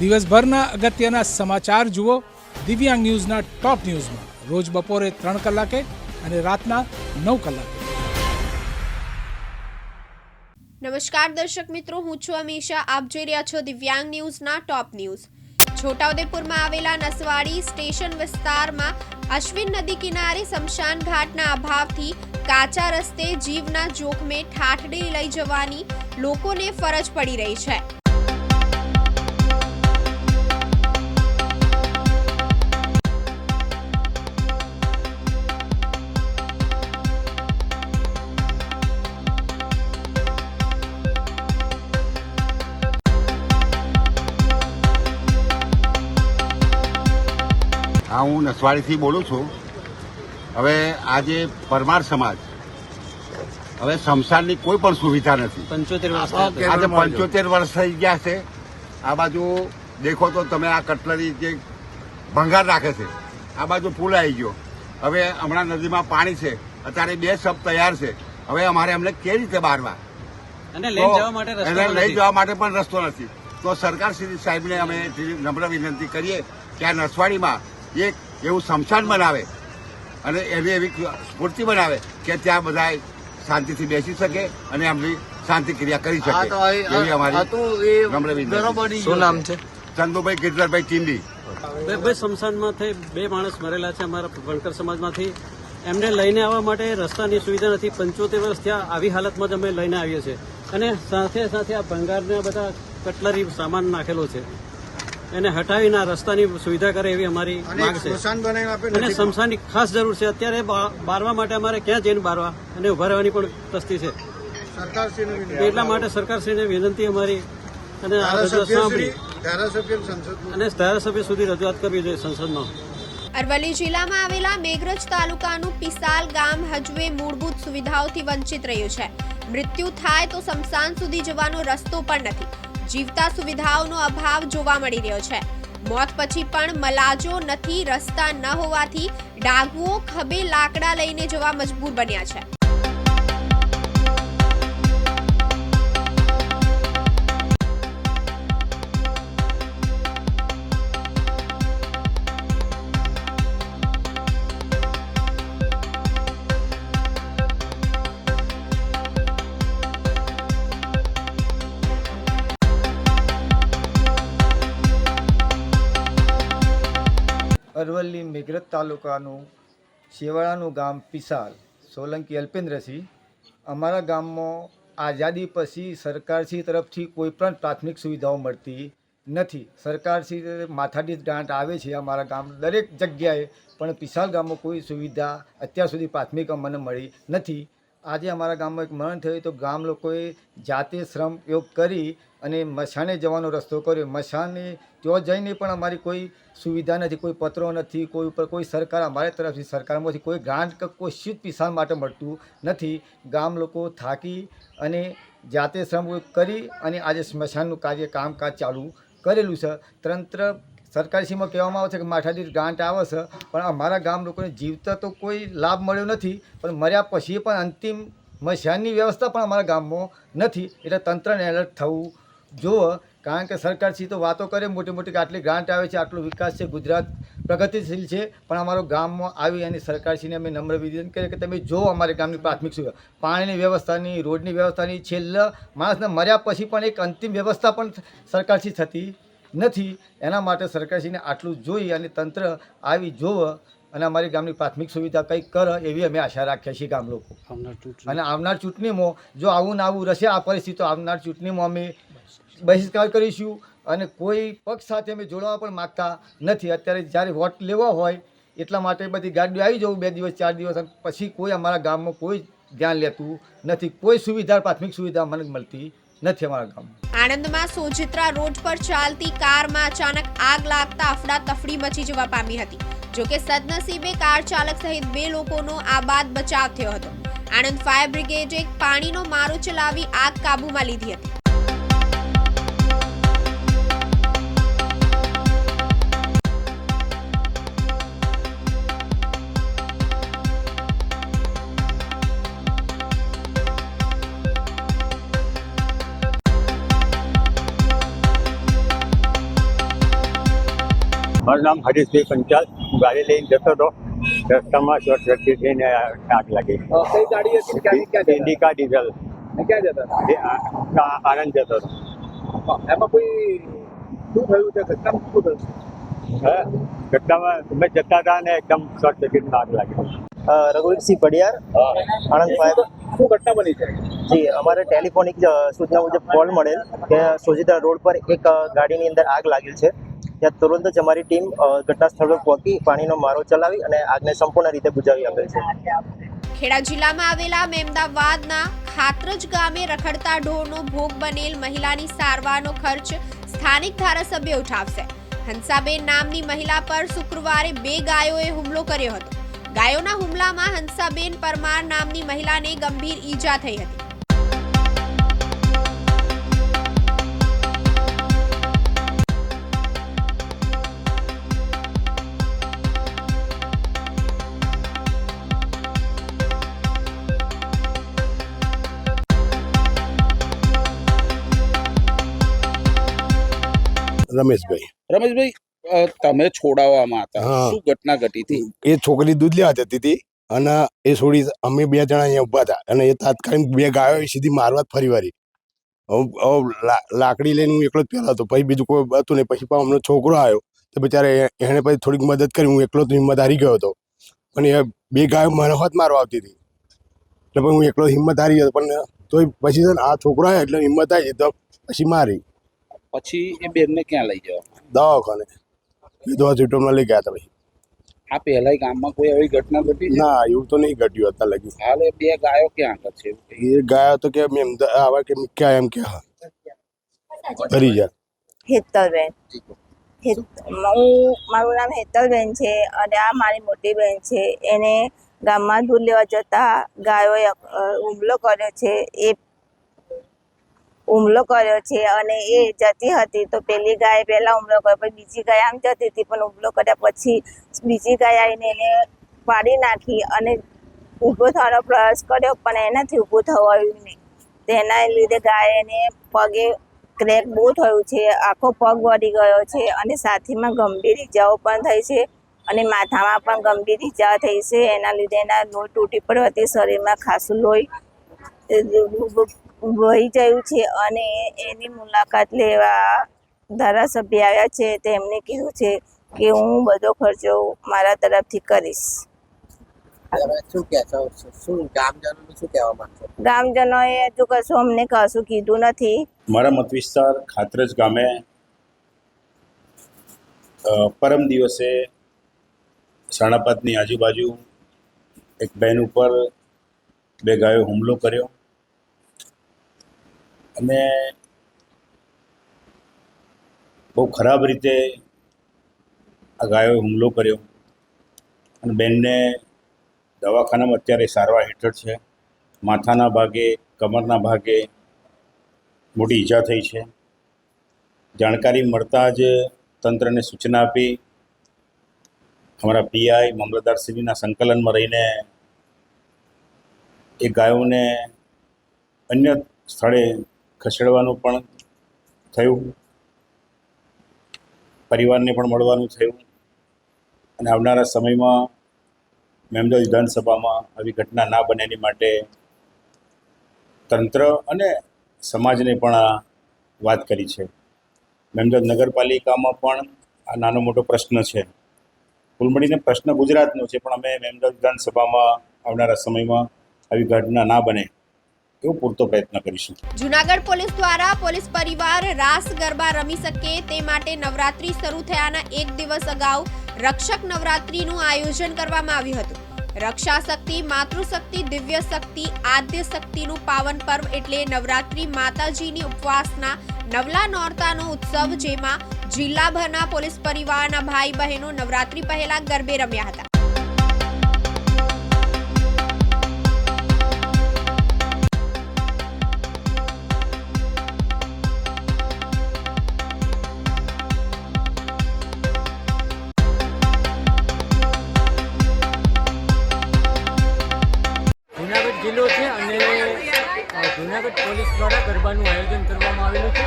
દિવસભરના અગત્યના સમાચાર જુઓ દિવ્યાંગ ન્યૂઝના ટોપ ન્યૂઝમાં રોજ બપોરે 3 કલાકે અને રાતના 9 કલાકે. નમસ્કાર દર્શક મિત્રો, હું છું અમીશા. આપ જોઈ રહ્યા છો દિવ્યાંગ ન્યૂઝના ટોપ ન્યૂઝ. છોટાઉદેપુરમાં આવેલા નસવાડી સ્ટેશન વિસ્તારમાં અશ્વિન નદી કિનારે સ્મશાન ઘાટના અભાવથી કાચા રસ્તે જીવના જોખમે ઠાઠડી લઈ જવાની લોકોને ફરજ પડી રહી છે. હા, હું નસવાડીથી બોલું છું. હવે આજે પરમાર સમાજ હવે સ્મશાનની કોઈ પણ સુવિધા નથી. 75 વર્ષ થઈ ગયા છે. આ બાજુ દેખો તો તમે આ કટલરી જે ભંગાર રાખે છે, આ બાજુ પુલ આવી ગયો. હવે હમણાં નદીમાં પાણી છે, અત્યારે 2 શબ તૈયાર છે. હવે અમારે એમને કેવી રીતે બારવા એને લઈ જવા માટે પણ રસ્તો નથી. તો સરકાર શ્રી સાહેબને અમે નમ્ર વિનંતી કરીએ કે આ નસવાડીમાં એક એવું સ્મશાન બનાવે અને એની એવી સ્ફૂર્તિ બનાવે કે ત્યાં બધા શાંતિથી બેસી શકે અને એમની શાંતિ ક્રિયા કરી શકે. એવી અમારી નમ્ર વિનંતી. શું નામ છે? ચંદુભાઈ ગિરધરભાઈ ટીંડી. બે સ્મશાનમાંથી 2 માણસ મરેલા છે અમારા વણકર સમાજમાંથી. એમને લઈને આવવા માટે રસ્તાની સુવિધા નથી. 75 વર્ષ થયા આવી હાલતમાં જ અમે લઈને આવીએ છીએ અને સાથે સાથે આ ભંગારને બધા કટલરી સામાન નાખેલો છે. એને હટાવીને રસ્તાની સુવિધા કરે એવી અમારી માંગ છે અને સ્મશાનની ખાસ જરૂર છે. અત્યારે બારવા માટે અમારે ક્યાં જઈને બારવા અને ઉભા રહેવાની પણ તસ્તી છે. એટલા માટે સરકારશ્રીને વિનંતી અમારી અને આ રજૂઆત સાંભળી અને ધારાસભ્ય સુધી રજૂઆત કરવી જોઈએ સંસદમાં. અરવલ્લી જિલ્લામાં આવેલા મેઘરજ તાલુકાનું પિસાલ ગામ હજુ મૂળભૂત સુવિધાઓથી વંચિત રહ્યું છે. મૃત્યુ થાય તો સ્મશાન સુધી જવાનો રસ્તો પણ નથી. જીવતા સુવિધાઓનો અભાવ જોવા મળી રહ્યો છે. મોત પછી પણ મલાજો નથી. રસ્તા ન હોવાથી ડાઘુઓ ખભે લાકડા લઈને જવા મજબૂર બન્યા છે. અરવલ્લી મેઘરજ તાલુકાનું શેવાળાનું ગામ પિસાલ, સોલંકી અલ્પેન્દ્રસિંહ. અમારા ગામમાં આઝાદી પછી સરકારશ્રી તરફથી કોઈ પણ પ્રાથમિક સુવિધાઓ મળતી નથી. સરકારશ્રી માથાદીઠ ગ્રાન્ટ આવે છે અમારા ગામ દરેક જગ્યાએ, પણ પિસાલ ગામમાં કોઈ સુવિધા અત્યાર સુધી પ્રાથમિક અમને મળી નથી. આજે અમારા ગામમાં એક મરણ થયું તો ગામ લોકોએ જાતે શ્રમ યોગ કરી અને મશાને જવાનો રસ્તો કર્યો. મશાને ત્યાં જઈને પણ અમારી કોઈ સુવિધા નથી, કોઈ પત્રો નથી, કોઈ ઉપર કોઈ સરકાર અમારી તરફથી સરકારમાંથી કોઈ ગ્રાન્ટ કે કોઈ શીત પિસાલ માટે મળતું નથી. ગામ લોકો થાકી અને જાતે શ્રમ યોગ કરી અને આજે સ્મશાનનું કામકાજ ચાલુ કરેલું છે. તંત્ર સરકારશ્રીમાં કહેવામાં આવે છે કે માથાદીઠ ગ્રાન્ટ આવે છે, પણ અમારા ગામ લોકોને જીવતા તો કોઈ લાભ મળ્યો નથી, પણ મર્યા પછી પણ અંતિમ મશાનની વ્યવસ્થા પણ અમારા ગામમાં નથી. એટલે તંત્રને એલર્ટ થવું જોવે. કારણ કે સરકારશ્રી તો વાતો કરે મોટી મોટી કે આટલી ગ્રાન્ટ આવે છે, આટલો વિકાસ છે, ગુજરાત પ્રગતિશીલ છે, પણ અમારો ગામમાં આવી અને સરકારશ્રીને અમે નમ્ર વિનંતી કરીએ કે તમે જો અમારે ગામની પ્રાથમિક સુવિધા, પાણીની વ્યવસ્થાની, રોડની વ્યવસ્થાની, છેલ્લા માણસને મર્યા પછી પણ એક અંતિમ વ્યવસ્થા પણ સરકારશ્રી થતી નથી. એના માટે સરકારશ્રીને આટલું જોઈ અને તંત્ર આવી જોવે અને અમારી ગામની પ્રાથમિક સુવિધા કંઈક કરે એવી અમે આશા રાખીએ છીએ ગામ લોકો. અને આવનાર ચૂંટણીમાં જો આવું ને આવું રહેશે આ પરિસ્થિતિ, આવનાર ચૂંટણીમાં અમે બહિષ્કાર કરીશું અને કોઈ પક્ષ સાથે અમે જોડાવા પણ માગતા નથી. અત્યારે જ્યારે વોટ લેવા હોય એટલા માટે બધી ગાડીઓ આવી જવું 2 દિવસ 4 દિવસ પછી કોઈ અમારા ગામમાં કોઈ ધ્યાન લેતું નથી. કોઈ સુવિધા પ્રાથમિક સુવિધા મને મળતી નથી અમારા ગામમાં. આણંદમાં સોજિત્રા રોડ પર ચાલતી કારમાં અચાનક આગ લાગતા અફડાતફડી મચી જવા પામી હતી. જોકે સદનસીબે કાર ચાલક સહિત 2 લોકોનો આબાદ બચાવ થયો હતો. આણંદ ફાયર બ્રિગેડે પાણીનો મારો ચલાવી આગ કાબૂમાં લીધી હતી. મારું નામ હરીશભાઈ પંચાલ. હું ગાડી લઈને જતો હતો, રસ્તામાં શોર્ટ સર્કિટ થઈને આગ લાગી. કઈ ગાડી હતી? ક્યાં ઇન્ડિકા ડીઝલ. ક્યાં જતા હતા? આનંદ જતો હતો. એમાં કોઈ શું થયું છે? ઘટનામાં શું થયું? ઘટનામાં અમે જતા હતા ને એકદમ શોર્ટ સર્કિટમાં આગ લાગી. રઘુવીરસિંહ પડિયાર, આણંદ ફાયર. શું ઘટના બની છે? જી, અમારે ટેલિફોનિક સૂચના મુજબ કોલ મળેલ કે સોજીત્રા રોડ પર એક ગાડીની અંદર આગ લાગેલ છે. ત્યાં તુરંત જ અમારી ટીમ ઘટના સ્થળ પર પહોંચી પાણીનો મારો ચલાવી અને આગને સંપૂર્ણ રીતે બુઝાવી આપેલ છે. ખેડા જિલ્લામાં આવેલા મેમદાવાદના ખાતરજ ગામે રખડતા ઢોરનો ભોગ બનેલ મહિલાની સારવારનો ખર્ચ સ્થાનિક ધારાસભ્ય ઉઠાવશે. હંસાબેન નામની મહિલા પર શુક્રવારે 2 ગાયોએ હુમલો કર્યો હતો. ગાયોના હુમલામાં હંસાબેન પરમાર નામની મહિલાને ગંભીર ઈજા થઈ હતી. રમેશભાઈ, તમે છોડાવવામાં હતા, હા. શું ઘટના ઘટી હતી? એ છોકરી દૂધ લેવા જતી હતી અને એ છોડી અમે 2 જણા અહીંયા ઊભા હતા અને એ તાત્કાલિક 2 ગાયો સીધી મારવા જ ફરી વારી. લાકડી લઈને હું એકલો જ પહેલો હતો, પછી બીજું કોઈ હતું નહીં. પછી અમનો છોકરો આવ્યો તો બિચારે એણે પછી થોડીક મદદ કરી. હું એકલો જ હિંમત હારી ગયો હતો, પણ એ 2 ગાયો મારા હાથ મારવા આવતી હતી એટલે પછી હું એકલો હિંમત હારી ગયો. પણ તોય પછી છે ને આ છોકરો આવ્યો એટલે હિંમત આવી તો પછી મારી. પછી એ બેનને ક્યાં લઈ જવા? દવાખાને હોસ્પિટલમાં લઈ ગયા હતા. પછી આ પહેલા ગામમાં કોઈ એવી ઘટના ઘટી? ના, એવું તો નહીં ઘટ્યું અત્યાર લગી. હાલ એ 2 ગાયો ક્યાં છે? એ ગયા તો કે મેં આવા કે ક્યાં એમ કે કરી જાય. હેતલબેન, મારું નામ હેતલબેન છે અને આ મારી મોટી બેન છે. એને ગામમાં દૂધ લેવા જતા ગાયોએ હુમલો કર્યો છે. અને એ જતી હતી તો પેલી ગાય પહેલા હુમલો કર્યો, પછી બીજી ગાય આમ જતી હતી પણ હુમલો કર્યા પછી બીજી ગાય આવીને એને પાડી નાખી અને ઊભો થવાનો પ્રયાસ કર્યો પણ એનાથી ઊભું થવાયું નહીં. તેના લીધે ગાય એને પગે ક્રેક બહુ થયું છે, આખો પગ વળી ગયો છે અને સાથીમાં ગંભીર ઈજાઓ પણ થઈ છે અને માથામાં પણ ગંભીર ઈજા થઈ છે. એના લીધે એના લોહી તૂટી પડવાથી શરીરમાં ખાસું લોહી વહી ગયું છે અને એની મુલાકાત લેવા ધારાસભ્ય આવ્યા છે. તેમણે કીધું છે કે હું બધો ખર્ચો મારા તરફથી કરીશ. ગામજનોએ હજુ કશું અમને કશું કીધું નથી. મારા મત વિસ્તાર ખાતરજ ગામે પરમ દિવસે 5:30ની આજુબાજુ એક બહેન ઉપર 2 ગાયો હુમલો કર્યો અને બહુ ખરાબ રીતે આ ગાયોએ હુમલો કર્યો અને બેનને દવાખાનામાં અત્યારે સારવાર હેઠળ છે. માથાના ભાગે, કમરના ભાગે મોટી ઈજા થઈ છે. જાણકારી મળતાં જ તંત્રને સૂચના આપી અમારા પીઆઈ મામલતદારશ્રીના સંકલનમાં રહીને એ ગાયોને અન્ય સ્થળે ખસેડવાનું પણ થયું, પરિવારને પણ મળવાનું થયું અને આવનારા સમયમાં મેમદાવાદ વિધાનસભામાં આવી ઘટના ના બને એની માટે તંત્ર અને સમાજને પણ આ વાત કરી છે. મેમદાવાદ નગરપાલિકામાં પણ આ નાનો મોટો પ્રશ્ન છે. કુલ મળીને પ્રશ્ન ગુજરાતનો છે, પણ અમે મેમદાવાદ વિધાનસભામાં આવનારા સમયમાં આવી ઘટના ના બને એવો પૂરતો પ્રયત્ન કરીશું. જૂનાગઢ પોલીસ દ્વારા પોલીસ પરિવાર રાસ ગરબા રમી શકે તે માટે નવરાત્રી શરૂ થયાના 1 દિવસ અગાઉ રક્ષક નવરાત્રીનું આયોજન કરવામાં આવ્યું હતું. રક્ષા શક્તિ, માતૃશક્તિ, દિવ્ય શક્તિ, આદ્ય શક્તિનું પાવન પર્વ એટલે નવરાત્રી માતાજીની ઉપવાસના નવલા નોરતાનો ઉત્સવ, જેમાં જિલ્લાભરના પોલીસ પરિવારના ભાઈ બહેનો નવરાત્રી પહેલા ગરબે રમ્યા હતા. જૂનાગઢ જિલ્લો છે અને જૂનાગઢ પોલીસ દ્વારા ગરબાનું આયોજન કરવામાં આવેલું છે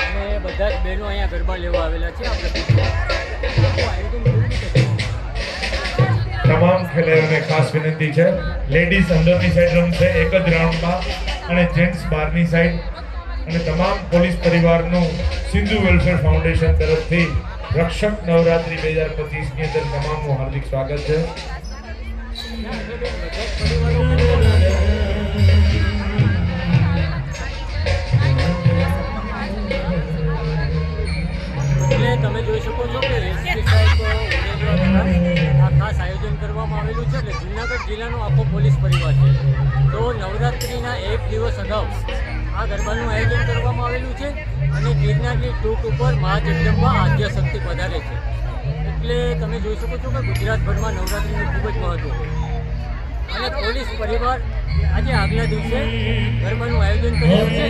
અને બધા જ બહેનો અહીંયા ગરબા લેવા આવેલા છે. આપણે આયોજન કેવી રીતે થયું? તમામ ખેલાડીઓને ખાસ વિનંતી છે, લેડીઝ અંદરની સાઈડ રમશે એક જ રાઉન્ડમાં અને જેન્ટ્સ બહારની સાઈડ. અને તમામ પોલીસ પરિવારનું સિંધુ વેલફેર ફાઉન્ડેશન તરફથી રક્ષક નવરાત્રી 2025ની અંદર તમામનું હાર્દિક સ્વાગત છે. એટલે તમે જોઈ શકો છો કે એસપી સાહેબ આ ખાસ આયોજન કરવામાં આવેલું છે. એટલે જૂનાગઢ જિલ્લાનો આખો પોલીસ પરિવાર છે. તો નવરાત્રિના એક દિવસ અગાઉ આ ગરબાનું આયોજન કરવામાં આવેલું છે અને ગિરનારની ટૂંક ઉપર મા જગદંબા આદ્ય શક્તિ પધારે છે. એટલે તમે જોઈ શકો છો કે ગુજરાતભરમાં નવરાત્રિનું ખૂબ જ મહત્વ છે અને પોલીસ પરિવાર આજે આગલા દિવસે ગરબાનું આયોજન કરેલું છે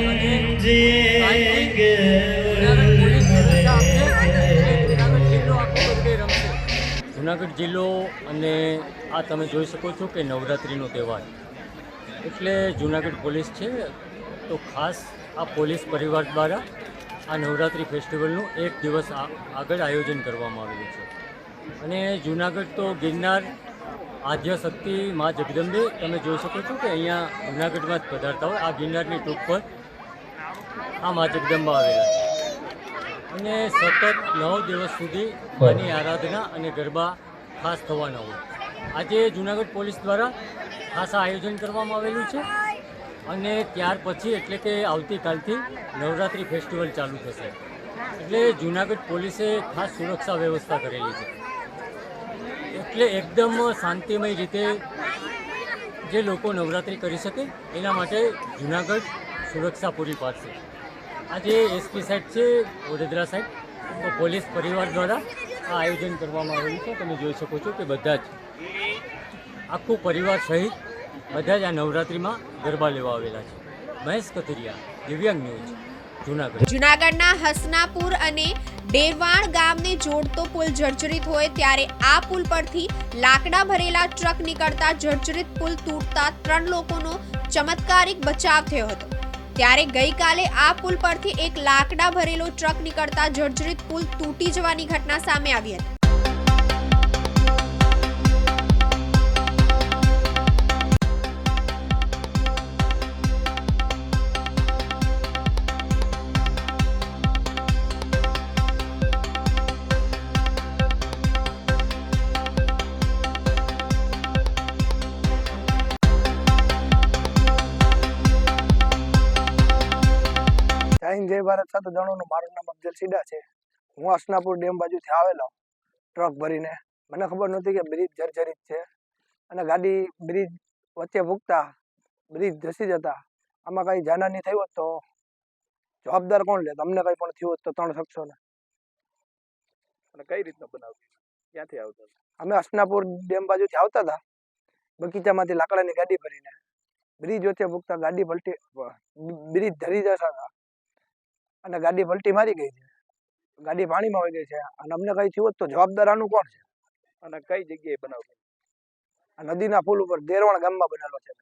અને પોલીસ સુરક્ષા આપશે અને જૂનાગઢ જિલ્લો આખો ગરબે રમશે. જૂનાગઢ જિલ્લો અને આ તમે જોઈ શકો છો કે નવરાત્રિનો તહેવાર એટલે જૂનાગઢ પોલીસ છે. તો ખાસ આ પોલીસ પરિવાર દ્વારા આ નવરાત્રિ ફેસ્ટિવલનું એક દિવસ આગળ આયોજન કરવામાં આવેલું છે અને જૂનાગઢ તો ગિરનાર આદ્ય શક્તિ મા જગદંબે તમે જોઈ શકો છો કે અહીંયા જૂનાગઢમાં જ પધારતા હોય. આ ગિરનારની ટૂંક પર આ મા જગદંબા આવેલા છે અને સતત 9 દિવસ સુધી માની આરાધના અને ગરબા ખાસ થવાના હોય. આજે જૂનાગઢ પોલીસ દ્વારા ખાસ આ આયોજન કરવામાં આવેલું છે અને ત્યાર પછી એટલે કે આવતીકાલથી નવરાત્રિ ફેસ્ટિવલ ચાલુ થશે. એટલે જૂનાગઢ પોલીસે ખાસ સુરક્ષા વ્યવસ્થા કરેલી છે. એટલે એકદમ શાંતિમય રીતે જે લોકો નવરાત્રિ કરી શકે એના માટે જૂનાગઢ સુરક્ષા પૂરી પાડશે. આજે એસપી સાહેબ છે વડોદરા સાહેબ, તો પોલીસ પરિવાર દ્વારા આ આયોજન કરવામાં આવેલું છે. તમે જોઈ શકો છો કે બધા જ આખું પરિવાર સહિત બધા જ આ નવરાત્રિમાં ગરબા લેવા આવેલા છે. મહેશ કથિરિયા, દિવ્યાંગ ન્યૂઝ, જૂનાગઢ. જૂનાગઢના હસનાપુર અને ડેરવાણ ગામને જોડતો પુલ જર્જરિત હોય ત્યારે આ પુલ પરથી લાકડા ભરેલા ટ્રક નીકળતા જર્જરિત પુલ તૂટતા 3 લોકોનો ચમત્કારિક બચાવ થયો હતો. ત્યારે ગઈકાલે આ પુલ પરથી એક લાકડા ભરેલો ટ્રક નીકળતા જર્જરિત પુલ તૂટી જવાની ઘટના સામે આવી હતી. જય ભારત સાથે જણાવવાનું, મારું નામ અફજલ સીડા છે. હું હસનાપુર ડેમ બાજુથી આવેલો ટ્રક ભરીને. મને ખબર નહોતી કે બ્રિજ જર્જરિત છે અને ગાડી બ્રિજ વચ્ચે ભૂગતા બ્રિજ ધસી જતા આમાં કઈ જાનહાની થઈ હોત તો જવાબદાર કોણ લે? અમને કઈ પણ થયું હોત તો 3 શખ્સોને. અને કઈ રીતનો બનાવ? ક્યાંથી આવતા? અમે હસનાપુર ડેમ બાજુથી આવતા હતા બગીચામાંથી લાકડાની ગાડી ભરીને. બ્રિજ વચ્ચે ભૂગતા ગાડી પલટી, બ્રિજ ધરી જતા હતા અને ગાડી પલટી મારી ગઈ છે. ગાડી પાણીમાં વહી ગઈ છે અને અમને કઈ થયું હોત તો જવાબદાર આનું કોણ છે? અને કઈ જગ્યાએ બનાવ? આ નદીના પુલ ઉપર દેરવાણ ગામમાં બનેલો છે.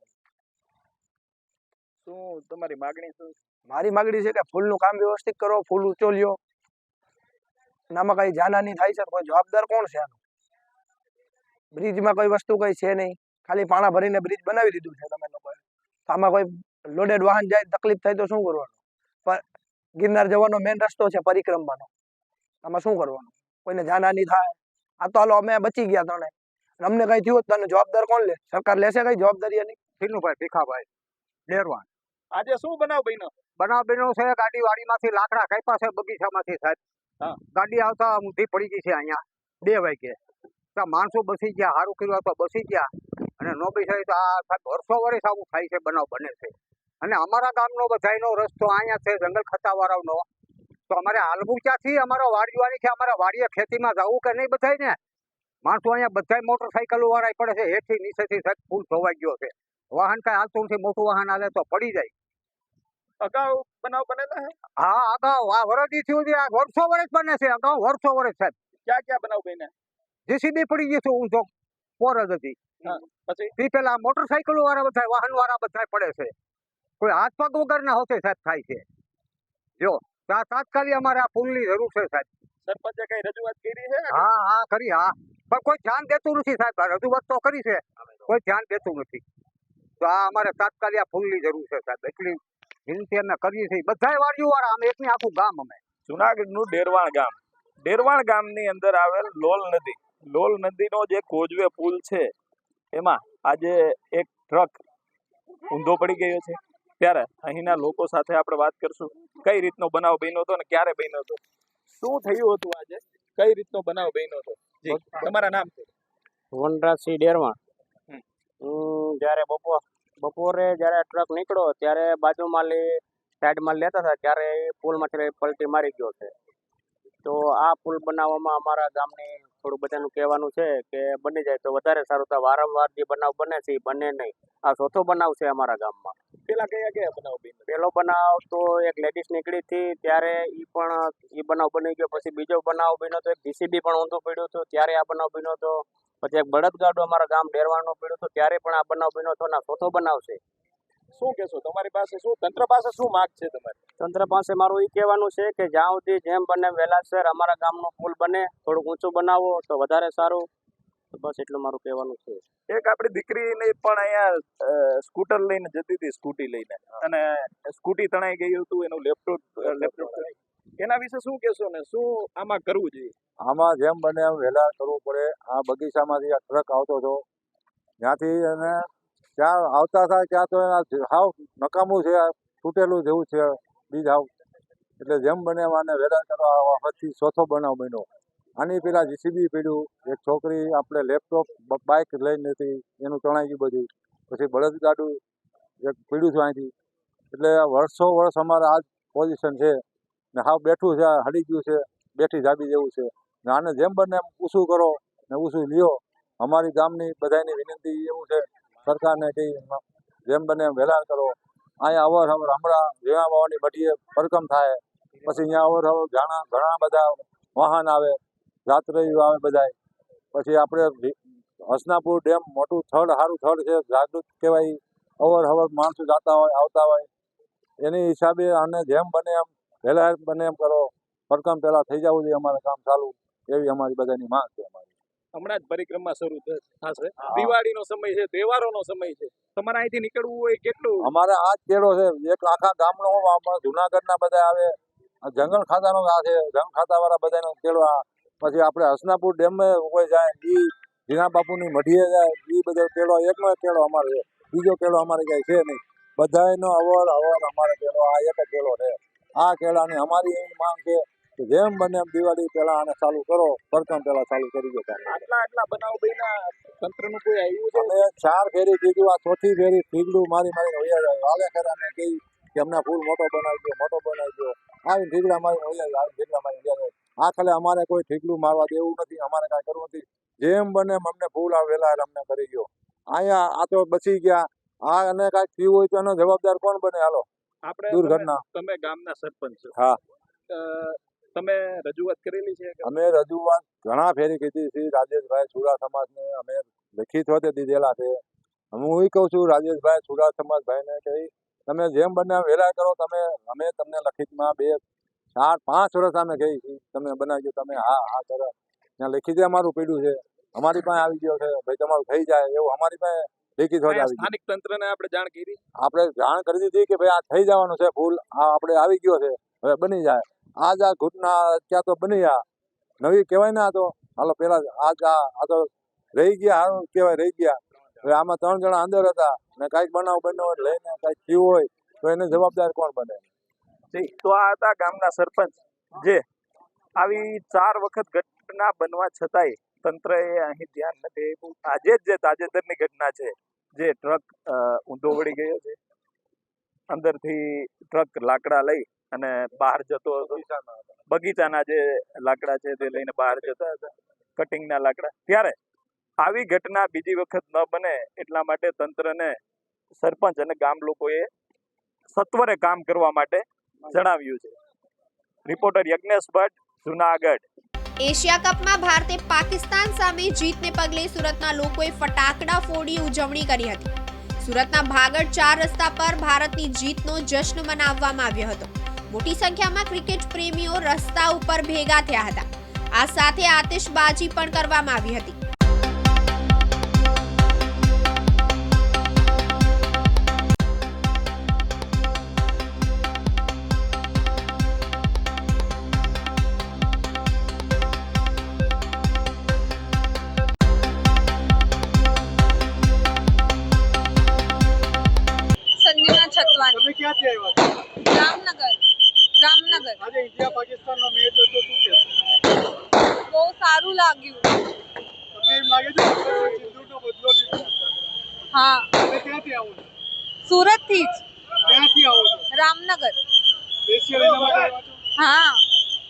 શું તમારી માગણી શું? મારી માગણી છે કે ફૂલનું કામ વ્યવસ્થિત કરો, ફૂલ ઊંચો લ્યો. આમાં કઈ જાનહાની થાય છે, કોઈ જવાબદાર કોણ છે આનું? બ્રિજમાં કોઈ વસ્તુ કઈ છે નહીં, ખાલી પાણા ભરીને બ્રિજ બનાવી દીધું છે તમે લોકોએ. આમાં કોઈ લોડેડ વાહન જાય તકલીફ થાય તો શું કરવાનું? પણ ગિરનાર જવાનો મેન રસ્તો છે પરિક્રમાનો, આમાં શું કરવાનું? કોઈને જાનહાની થાય? આ તો હાલો અમે બચી ગયા ત્રણે, અમને કઈ થયું તો જવાબદાર કોણ લે? સરકાર લેશે કઈ જવાબદારી એની? સીનુભાઈ ભીખાભાઈ, ડેરવાણ. આજે શું બનાવ બન્યો? બનાવ બન્યો છે ગાડી વાડીમાંથી લાકડા કાપ્યા છે બગીચામાંથી સાહેબ. ગાડી આવતા ઊંધી પડી ગઈ છે અહીંયા 2 વાગે. માણસો બસી ગયા, સારું કર્યું તો બસી ગયા અને નો બેસાય તો આ સાહેબ વર્ષો વર્ષ આવું થાય છે, બનાવ બને છે. અને અમારા ગામનો બધાયનો રસ્તો અહીંયા છે જંગલ ખતાવાળાનો, તો અમારે હાલવું ક્યાંથી? અમારો વાડીવાની છે, અમારા વાડીએ ખેતીમાં જવું કે નહીં બધાય ને? માણસો અહીંયા બધાય મોટરસાઇકલો વાળા પડે છે, હેઠી નીચેથી સાહેબ ફૂલ ધોવાઈ ગયો છે. વાહન કઈ હાલતું નથી, મોટું વાહન હાલે તો પડી જાય. અગાઉ બનાવ બનેલા છે? હા, અગાઉ આ વરદી થયું છે, આ વર્ષો વર્ષ બને છે, અગાઉ વર્ષો વર્ષ સાહેબ. ક્યાં બનાવ બન્યા? જેસીબી પડી ગઈ છે ઊંધો પોર જ હતી. પછી પેલા મોટરસાઇકલો વાળા બધા વાહન વાળા બધા પડે છે, કોઈ હાથ પગ વગર ના હોતે સાહેબ થાય છે. જો તાત્કાલિક અમારે આ પુલની જરૂર છે સાહેબ. સરપંચે કઈ રજૂઆત કરી છે? હા કરી હા, પણ કોઈ ધ્યાન દેતું નથી સાહેબ. રજૂઆત તો કરી છે, કોઈ ધ્યાન દેતું નથી. તો આ અમારે તાત્કાલિક આ પુલની જરૂર છે સાહેબ. એટલી વિનંતી અમે કરીએ છીએ બધાય વાડીઓ વાળા, અમે એકની આખું ગામ. અમે જુનાગઢનું ડેરવાણ ગામની અંદર આવેલ લોલ નદીનો જે કોઝવે પુલ છે એમાં આજે એક ટ્રક ઊંધો પડી ગયો છે. ત્યારે અહીંના લોકો સાથે આપણે વાત કરશું, કઈ રીતનો બનાવ બન્યો હતો અને ક્યારે બન્યો હતો, શું થયું હતું આજે, કઈ રીતનો બનાવ બન્યો હતો. જી, તમારા નામ છે? વનરાજસિંહ ડેરવાણ. હું જ્યારે બપોરે જ્યારે ટ્રક નીકળ્યો ત્યારે બાજુમાં સાઈડમાં લેતા હતા ત્યારે પુલમાંથી પલટી મારી ગયો છે. તો આ પુલ બનાવવામાં અમારા ગામની થોડું બધાનું કહેવાનું છે કે બની જાય તો વધારે સારું. તો વારંવાર જે બનાવ બને છે એ બને નહીં. આ ચોથો બનાવ છે અમારા ગામમાં. પેલા કયા બનાવ બન્યો? પહેલો બનાવ તો એક લેડીઝ નીકળી હતી ત્યારે એ બનાવ બની ગયો. પછી બીજો બનાવ બન્યો તો એક જીસીબી પણ ઊંધું પડ્યું હતું ત્યારે આ બનાવ બન્યો હતો. પછી એક બળદગાડું અમારા ગામ ડેરવાણનું પડ્યું હતું ત્યારે પણ આ બનાવ બન્યો હતો. ના ચોથો બનાવ છે. શું કહેશો, તમારી પાસે શું, તંત્ર પાસે શું માંગ છે તમારી? તંત્ર પાસે મારું એ કહેવાનું છે કે જ્યાં સુધી જેમ બને વહેલાસર અમારા ગામનો પુલ બને, થોડુંક ઊંચું બનાવો તો વધારે સારું. તો બસ એટલું મારું કહેવાનું છે. એક આપણી દીકરીને પણ અહીંયા સ્કૂટર લઈને જતી હતી, સ્કૂટી લઈને, અને સ્કૂટી તણાઈ ગયું હતું, એનું લેપટોપ એના વિશે શું કહેશો ને શું આમાં કરવું જોઈએ? આમાં જેમ બને એમ વહેલા કરવું પડે. આ બગીચામાંથી આ ટ્રક આવતો હતો ત્યાંથી એને ત્યાં આવતા થાય ત્યાં તો હાવ નકામું છે, તૂટેલું જેવું છે બીજ હાવ. એટલે જેમ બને એમ આને વહેલા કરવા. પછી ચોથો બનાવ બન્યો. આની પેલા જીસીબી પડ્યું, એક છોકરી આપણે લેપટોપ બાઇક લઈને હતી એનું તણાઈ ગયું બધું. પછી બળદગાડું એક પડ્યું છે અહીંથી. એટલે વર્ષો અમારે આ જ પોઝિશન છે ને હાવ બેઠું છે, હડી ગયું છે, બેઠી જાબી જેવું છે. ને આને જેમ બને એમ ઊંચું કરો ને ઊંચું લ્યો. અમારી ગામની બધાની વિનંતી એવું છે સરકારને કે જેમ બને એમ વહેલા કરો. અહીંયા અવર હમણાં ઝીણા વાવાની બઢીએ ભરકમ થાય. પછી અહીંયા અવર ઘણા બધા વાહન આવે, રાત્રિઓ આવે બધા. પછી આપણે હસનાપુર ડેમ મોટું સારું થડ છે, જાગૃત કહેવાય. અવર માણસો જતા હોય આવતા હોય એની હિસાબે આને જેમ બને એમ વહેલા બને એમ કરો. ભરકમ પહેલાં થઈ જવું જોઈએ અમારે કામ ચાલુ, એવી અમારી બધાની માંગ છે. હમણાં જ પરિક્રમા શરૂ થશે, દિવાળીનો સમય છે, તહેવારોનો સમય છે. તમારે અહીંથી નીકળવું હોય કેટલું? અમારે આ જ કેળો છે, એક આખા ગામનો જુનાગઢના બધા આવે, જંગલ ખાતાનો આ છે, જંગલ ખાતાવાળા બધાનો કેળો. પછી આપણે હસનાપુર ડેમે કોઈ જાય, એ ઝીણા બાપુની મઢીએ જાય, એ બધો કેળો એકનો એક કેળો અમારે છે. બીજો કેળો અમારે ક્યાંય છે નહીં. બધાનો અવર અમારે કેળો આ એક જ કેળો છે. આ કેળાની અમારી એવી માંગ છે કે જેમ બને એમ દિવાળી પહેલા આને ચાલુ કરો, પ્રથમ પહેલા ચાલુ કરી દો. આટલા બનાવ બન્યા, તંત્રનું કોઈ આવ્યું છે? અમે 4 ફેરી કીધું, આ ચોથી ફેરી ઠીકડું મારીને વૈયા જાય. હાલે ખરાને કહી કે અમને ફૂલ મોટો બનાવી દો. આવી ઠીકડા મારીને વૈયા જાય, આવી ઠીકડા મારીને વૈયા જાય. આ ખાલે અમારે કોઈ ઠીકડું મારવા દેવું નથી, અમારે કાંઈ કરવું નથી. જેમ બને એમ અમને ફૂલ વહેલા અમને કરી ગયો. અહીંયા આ તો બચી ગયા. આ અને કાંઈક થયું હોય તો એનો જવાબદાર કોણ બને? હાલો આપણે દુર્ઘટના. તમે ગામના સરપંચ છો? હા. તમે રજૂઆત કરેલી છે? અમે રજૂઆત ઘણા ફેરી કીધી છે. રાજેશભાઈ છુરા સમાજને અમે લેખિત હોતે દીધેલા છે. હું એ કહું છું રાજેશભાઈ છુરા સમાજભાઈને કે તમે જેમ બને વહેલા કરો. અમે તમને લખિતમાં 2, 4, 5 વર્ષ અમે કહી છીએ તમે બનાવજો. તમે હા કરો. ત્યાં લેખિત અમારું પડ્યું છે, અમારી પાસે આવી ગયો છે ભાઈ તમારું થઈ જાય એવું. અમારી પાસે લેખિત હોય આવી. સ્થાનિક તંત્રને આપણે જાણ કરી? આપણે જાણ કરી દીધી કે ભાઈ આ થઈ જવાનું છે ફૂલ, આ આપણે આવી ગયો છે, હવે બની જાય. આજ આ ઘટના ત્યાં તો બની, આ નવી કહેવાય ને. આ તો હાલો પેલા આ તો રહી ગયા, સારું કહેવાય રહી ગયા. હવે આમાં 3 જણા અંદર હતા ને કાંઈક બનાવ બન્યો હોય લઈને કાંઈક થયું હોય તો એને જવાબદાર કોણ બને? તો આ હતા ગામના સરપંચ, જે આવી 4 વખત ઘટના બનવા છતાંય તંત્રએ અહીં ધ્યાન નથી આપ્યું. આજે જ જે તાજેતરની ઘટના છે, જે ટ્રક ઊંધો વળી ગયો છે, અંદરથી ટ્રક લાકડા લઈ અને બહાર જતો હતો. બગીચાના જે લાકડા છે તે લઈને બહાર જતા હતા, કટિંગના લાકડા. ત્યારે આવી ઘટના બીજી વખત ન બને એટલા માટે તંત્રને સરપંચ અને ગામ લોકોએ સત્વરે કામ કરવા માટે જણાવ્યું છે. રિપોર્ટર યજ્ઞેશ ભટ્ટ, જુનાગઢ. એશિયા કપમાં ભારતે પાકિસ્તાન સામે જીતને પગલે સુરતના લોકોએ ફટાકડા ફોડી ઉજવણી કરી હતી. સુરતના ભાગળ 4 રસ્તા પર ભારતની જીતનો જશ્ન મનાવવામાં આવ્યો હતો. મોટી સંખ્યામાં ક્રિકેટ પ્રેમીઓ રસ્તા ઉપર ભેગા થયા હતા. આ સાથે આતિશબાજી પણ કરવામાં આવી હતી. સંજના છતવાણી. તમે ક્યાંથી આવ્યા છો? રામનગર. આજે ઇન્ડિયા પાકિસ્તાનનો મેચ હતો, શું કહેશો? બહુ સારું લાગ્યું. તમને એમ લાગે છે કે સિંધુનો બદલો લીધો? હા. તમે ક્યાંથી આવો છો? સુરતથી જ. ક્યાંથી આવો છો? રામનગર. સ્પેશિયલ એના માટે આવ્યા છો? હા.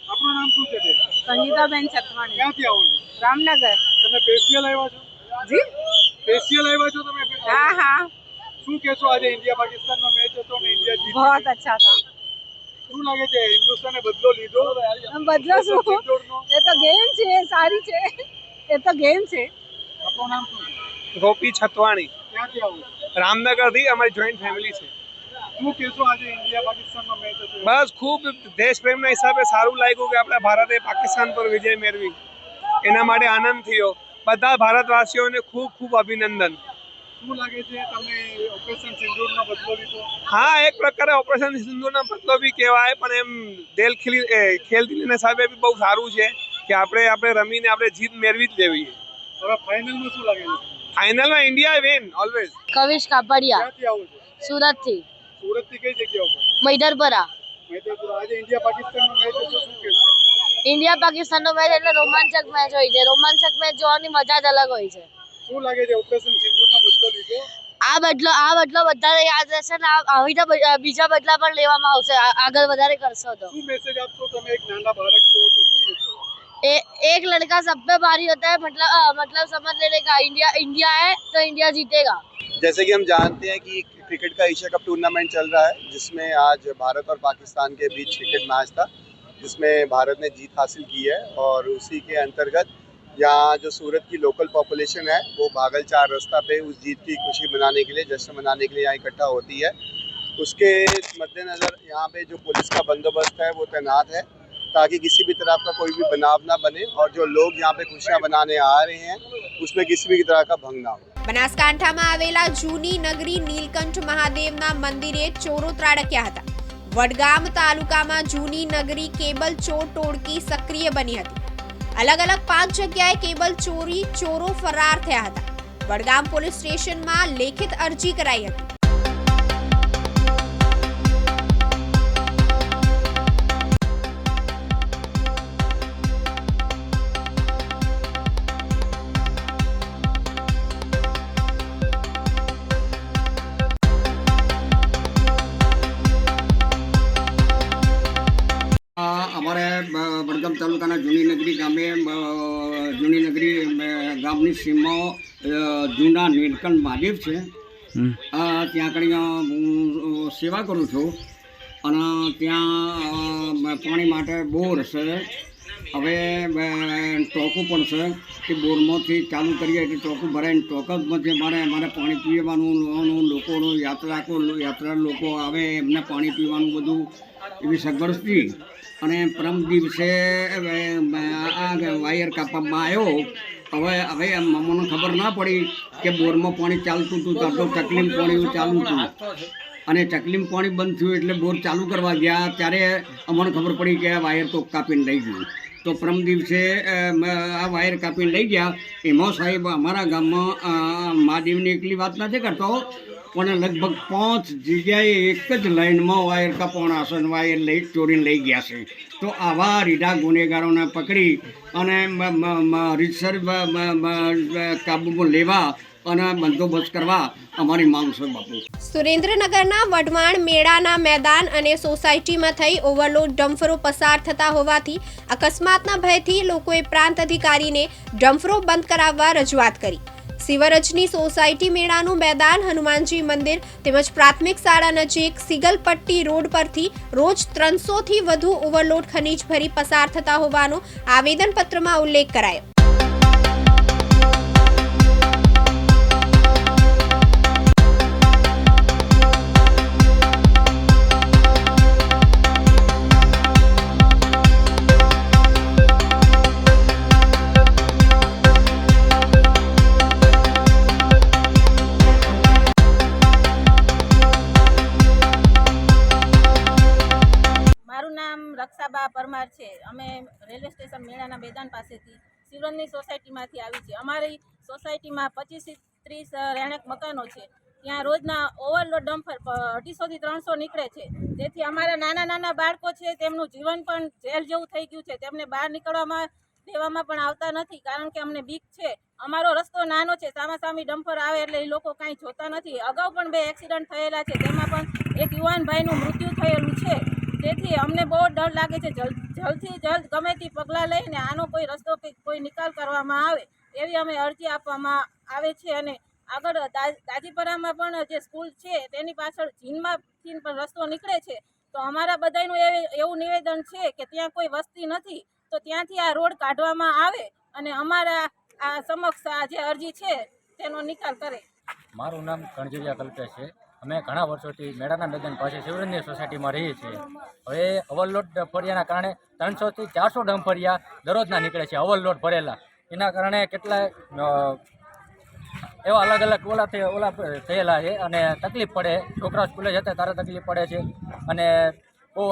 આપણું નામ શું છે બેન? સંગીતાબેન છતવાણી. ક્યાંથી આવો છો? રામનગર. તમે સ્પેશિયલ આવ્યા છો? જી. સ્પેશિયલ આવ્યા છો તમે? હા હા. શું કહેશો? આજે ઇન્ડિયા પાકિસ્તાનનો મેચ હતો ને ઇન્ડિયા જીતી. बहुत अच्छा था. શું લાગે છે હિન્દુસ્તાને બદલો લીધો? બદલો શું? એ તો ગેમ છે, સારી છે. એ તો ગેમ છે. આપણું નામ શું છે? ગોપી છતવાણી. ક્યાંથી આવો છો? રામનગરથી. અમારી જોઈન્ટ ફેમિલી છે. શું કહેશો? આજે ઇન્ડિયા પાકિસ્તાનનો મેચ હતો. બસ ખૂબ દેશ પ્રેમના હિસાબે સારું લાગ્યું કે આપણા ભારતે પાકિસ્તાન પર વિજય મેળવી. એના માટે આનંદ થયો. બધા ભારતવાસીઓને ખૂબ ખૂબ અભિનંદન. શું લાગે છે તમને ઓપરેશન સિંદૂરનો બદલો લીધો? હા, એક પ્રકારે ઓપરેશન સિંધુનો બદલો બી કહેવાય, પણ એમ ખેલદિલીના હિસાબે બી બહુ સારું છે કે આપણે રમીને આપણે જીત મેળવી જ લેવી. હવે ફાઇનલમાં શું લાગે છે? ફાઇનલમાં India win always. Kavish Kapadia. ક્યાંથી આવો છો? સુરતથી. સુરતથી કઈ જગ્યા ઉપર? મૈદરપરા. મૈદરપુરા. આજે ઇન્ડિયા પાકિસ્તાનનો મેચ હતો, શું કહેશો? ઇન્ડિયા પાકિસ્તાનનો મેચ એટલે રોમાંચક મેચ હોય છે. રોમાંચક મેચ જોવાની મજા જ અલગ હોય છે. શું લાગે છે ઓપરેશન સિંદૂરનો બદલો લીધો? આ બદલો બધાને યાદ રહેશે ને આવી તો બીજા બદલા પણ લેવામાં આવશે આગળ વધારે કરશો તો. શું મેસેજ આપશો? તમે એક નાના બાળક છો તો શું કહેશો? एक लड़का सब पे भारी होता है, मतलब समझ लेने का इंडिया है तो इंडिया जीतेगा. जैसे कि हम जानते हैं कि क्रिकेट का एशिया कप टूर्नामेंट चल रहा है, जिसमें आज भारत और पाकिस्तान के बीच क्रिकेट मैच था, जिसमें भारत ने जीत हासिल की है और उसी के अंतर्गत यहाँ जो सूरत की लोकल पॉपुलेशन है वो भागल 4 रास्ता पे उस जीत की खुशी मनाने के लिए, जश्न मनाने के लिए यहाँ इकट्ठा होती है. उसके मद्देनज़र यहाँ पे जो पुलिस का बंदोबस्त है वो तैनात है ताकि किसी भी तरह का कोई भी बनाव ना बने और जो लोग यहाँ पे खुशियाँ मनाने आ रहे हैं उसमें किसी भी तरह का भंग ना हो. બનાસકાંઠામાં આવેલા જૂની નગરી નીલકંઠ મહાદેવના મંદિરે ચોરો ત્રાટક્યા હતા. વડગામ તાલુકામાં જૂની નગરી કેબલ ચોર ટોળકી સક્રિય બની હતી. અલગ અલગ 5 જગ્યાએ કેબલ ચોરો ફરાર થયા હતા. વડગામ પોલીસ સ્ટેશનમાં લેખિત અરજી કરાઈ હતી. અમારે વડગામ તાલુકાના જૂની નગરી ગામની સીમમાં જૂના નીલકંઠ મહાદેવ છે. ત્યાં આગળ હું સેવા કરું છું અને ત્યાં પાણી માટે બોર છે. હવે ટોકું પણ છે કે બોરમાંથી ચાલુ કરીએ એટલે ટોકું ભરાઈને ટોકમાંથી અમારે પાણી પીવાનું લોકોનું યાત્રા લોકો આવે એમને પાણી પીવાનું બધું એવી સગવડ હતી. અને પરમ દિવસે આ વાયર કાપવામાં આવ્યો. હવે મને ખબર ના પડી કે બોરમાં પાણી ચાલતું હતું તો ચકલીમ પાણી ચાલુ હતું અને ચકલીમ પાણી બંધ થયું એટલે બોર ચાલુ કરવા ગયા ત્યારે અમને ખબર પડી કે આ વાયર તો કાપીને લઈ ગયું. તો પરમ દિવસે આ વાયર કાપીને લઈ ગયા. એમાં સાહેબ અમારા ગામમાં મહાદેવની એકલી વાત નથી કરતો પણ લગભગ 5 જગ્યાએ એક જ લાઈનમાં વાયર કાપવાના છે અને વાયર ચોરીને લઈ ગયા છે. તો આવા રીઢા ગુનેગારોને પકડી અને રીતસર કાબૂમાં લેવા અને બંદોબસ્ત કરવા અમારી માંગ છે બાપુ. સુરેન્દ્રનગરના વઢવાણ મેળાના મેદાન અને સોસાયટીમાં થઈ ઓવરલોડ ડમ્ફરો પસાર થતા હોવાથી અકસ્માતના ભયથી લોકોએ પ્રાંત અધિકારીને ડમ્ફરો બંધ કરાવવા રજૂઆત કરી. સિવરજની સોસાયટી મેળાનું મેદાન હનુમાનજી મંદિર તેમજ પ્રાથમિક શાળા નજીક સિગલપટ્ટી રોડ પરથી રોજ 300 થી વધુ ઓવરલોડ ખનીજ ભરી પસાર થતા હોવાનો આવેદનપત્રમાં ઉલ્લેખ કરાયો. આશાબા પરમાર છે. અમે રેલવે સ્ટેશન મેળાના મેદાન પાસેથી શિવરંજની સોસાયટીમાંથી આવી છે. અમારી સોસાયટીમાં 25 થી 30 રહેણાંક મકાનો છે. ત્યાં રોજના ઓવરલોડ ડમ્પર 250 થી 300 નીકળે છે. તેથી અમારા નાના બાળકો છે તેમનું જીવન પણ જેલ જેવું થઈ ગયું છે. તેમને બહાર નીકળવામાં દેવામાં પણ આવતા નથી, કારણ કે અમને બીક છે. અમારો રસ્તો નાનો છે, સામાસામી ડમ્પર આવે એટલે એ લોકો કાંઈ જોતા નથી. અગાઉ પણ 2 એક્સિડન્ટ થયેલા છે, તેમાં પણ એક યુવાન ભાઈનું મૃત્યુ થયેલું છે. તેથી અમને બહુ ડર લાગે છે. જલ્દથી જલ્દ ગમે તે પગલાં લઈને આનો કોઈ રસ્તો કે કોઈ નિકાલ કરવામાં આવે એવી અમે અરજી આપવામાં આવે છે. અને આગળ દાજીપરામાં પણ જે સ્કૂલ છે તેની પાછળ જીનમાંથી પણ રસ્તો નીકળે છે. તો અમારા બધાનું એવું નિવેદન છે કે ત્યાં કોઈ વસ્તી નથી, તો ત્યાંથી આ રોડ કાઢવામાં આવે અને અમારા આ સમક્ષ આ જે અરજી છે તેનો નિકાલ કરે. મારું નામ કણજરિયા કલ્પેશ છે. અમે ઘણા વર્ષોથી મેળાના મેદાન પાસે શિવરંજની સોસાયટીમાં રહીએ છીએ. હવે ઓવરલોડ ફરિયાના કારણે 300 થી 400 ડમ્પરિયા દરરોજના નીકળે છે, ઓવરલોડ ભરેલા. એના કારણે કેટલાય એવા અલગ અલગ ઓલા થયેલા છે અને તકલીફ પડે. છોકરા સ્કૂલે જતા તારે તકલીફ પડે છે. અને બહુ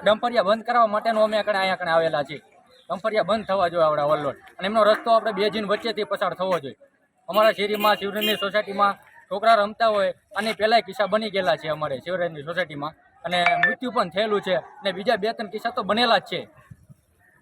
ડમ્પરિયા બંધ કરાવવા માટેનો અમે અહીંયા આવેલા છીએ. ડમ્પરિયા બંધ થવા જોઈએ આપણે ઓવરલોડ, અને એમનો રસ્તો આપણે 2 જીન વચ્ચેથી પસાર થવો જોઈએ. અમારા શેરીમાં શિવરંજની સોસાયટીમાં છોકરા રમતા હોય અને પહેલાંય કિસ્સા બની ગયેલા છે અમારે શિવરંજની સોસાયટીમાં, અને મૃત્યુ પણ થયેલું છે, અને બીજા 2-3 કિસ્સા તો બનેલા જ છે.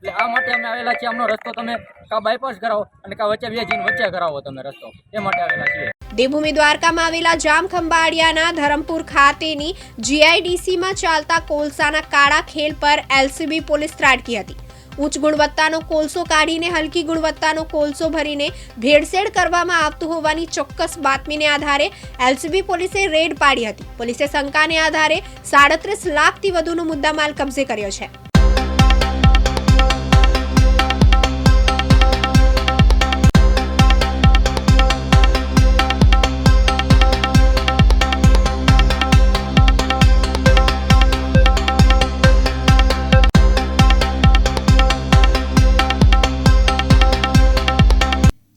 એટલે આ માટે અમે આવેલા છીએ. અમનો રસ્તો તમે કાં બાયપાસ કરાવો અને કાં વચ્ચે 2 જીન વચ્ચે કરાવો તમે રસ્તો, એ માટે આવેલા છીએ. દેવભૂમિ દ્વારકામાં આવેલા જામખંભાળિયાના ધરમપુર ખાતેની GIDCમાં ચાલતા કોલસાના કાળા ખેલ પર LCB પોલીસ ત્રાટકી હતી. ઉચ્ચ ગુણવત્તાનો કોલસો કાઢીને હલકી ગુણવત્તાનો કોલસો ભરીને ભેળસેળ કરવામાં આવતું હોવાની ચોક્કસ બાતમીને આધારે LCB પોલીસે રેડ પાડી હતી. પોલીસે શંકાને આધારે 37 લાખથી વધુનો મુદ્દામાલ કબજે કર્યો છે.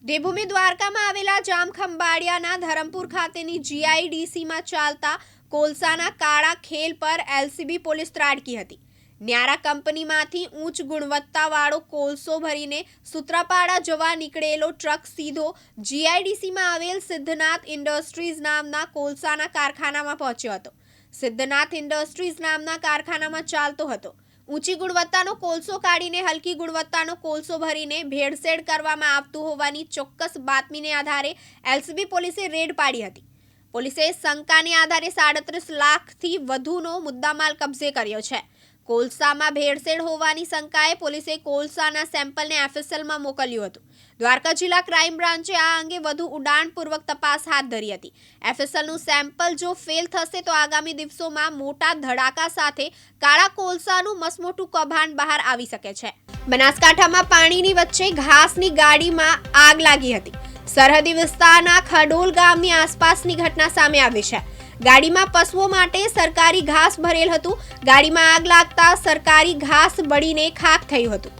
દેવભૂમિ દ્વારકામાં આવેલા જામખંભાળિયાના ધરમપુર ખાતેની GIDCમાં ચાલતા કોલસાના કાળા ખેલ પર LCB પોલીસ ત્રાટકી હતી. ન્યારા કંપનીમાંથી ઉચ્ચ ગુણવત્તાવાળો કોલસો ભરીને સૂત્રાપાડા જવા નીકળેલો ટ્રક સીધો GIDCમાં આવેલ સિદ્ધનાથ ઇન્ડસ્ટ્રીઝ નામના કોલસાના કારખાનામાં પહોંચ્યો હતો. સિદ્ધનાથ ઇન્ડસ્ટ્રીઝ નામના કારખાનામાં ચાલતો હતો. ઊંચી ગુણવત્તાનો કોલસો કાઢીને હલકી ગુણવત્તાનો કોલસો ભરીને ભેળસેળ કરવામાં આવતું હોવાની ચોક્કસ બાતમીને આધારે LCB પોલીસે રેડ પાડી હતી. પોલીસે શંકાને આધારે 37 લાખથી વધુનો મુદ્દામાલ કબજે કર્યો છે. કોલસામાં ભેળસેળ હોવાની શંકાએ પોલીસે કોલસાના સેમ્પલને FSLમાં મોકલ્યું હતું. દ્વારકા જિલ્લા ક્રાઇમ બ્રાન્ચે આ અંગે વધુ ઉડાણપૂર્વક તપાસ હાથ ધરી હતી. FSLનું સેમ્પલ જો ફેલ થશે તો આગામી દિવસોમાં મોટા ધડાકા સાથે કાળા કોલસાનું મસમોટું કૌભાંડ બહાર આવી શકે છે. બનાસકાંઠામાં પાણીની વચ્ચે ઘાસની ગાડીમાં આગ લાગી હતી. સરહદી વિસ્તારના ખડોલ ગામની આસપાસની ઘટના સામે આવી છે. ગાડીમાં પશુઓ માટે સરકારી ઘાસ ભરેલ હતું. ગાડીમાં આગ લાગતા સરકારી ઘાસ બળીને ખાખ થયું હતું.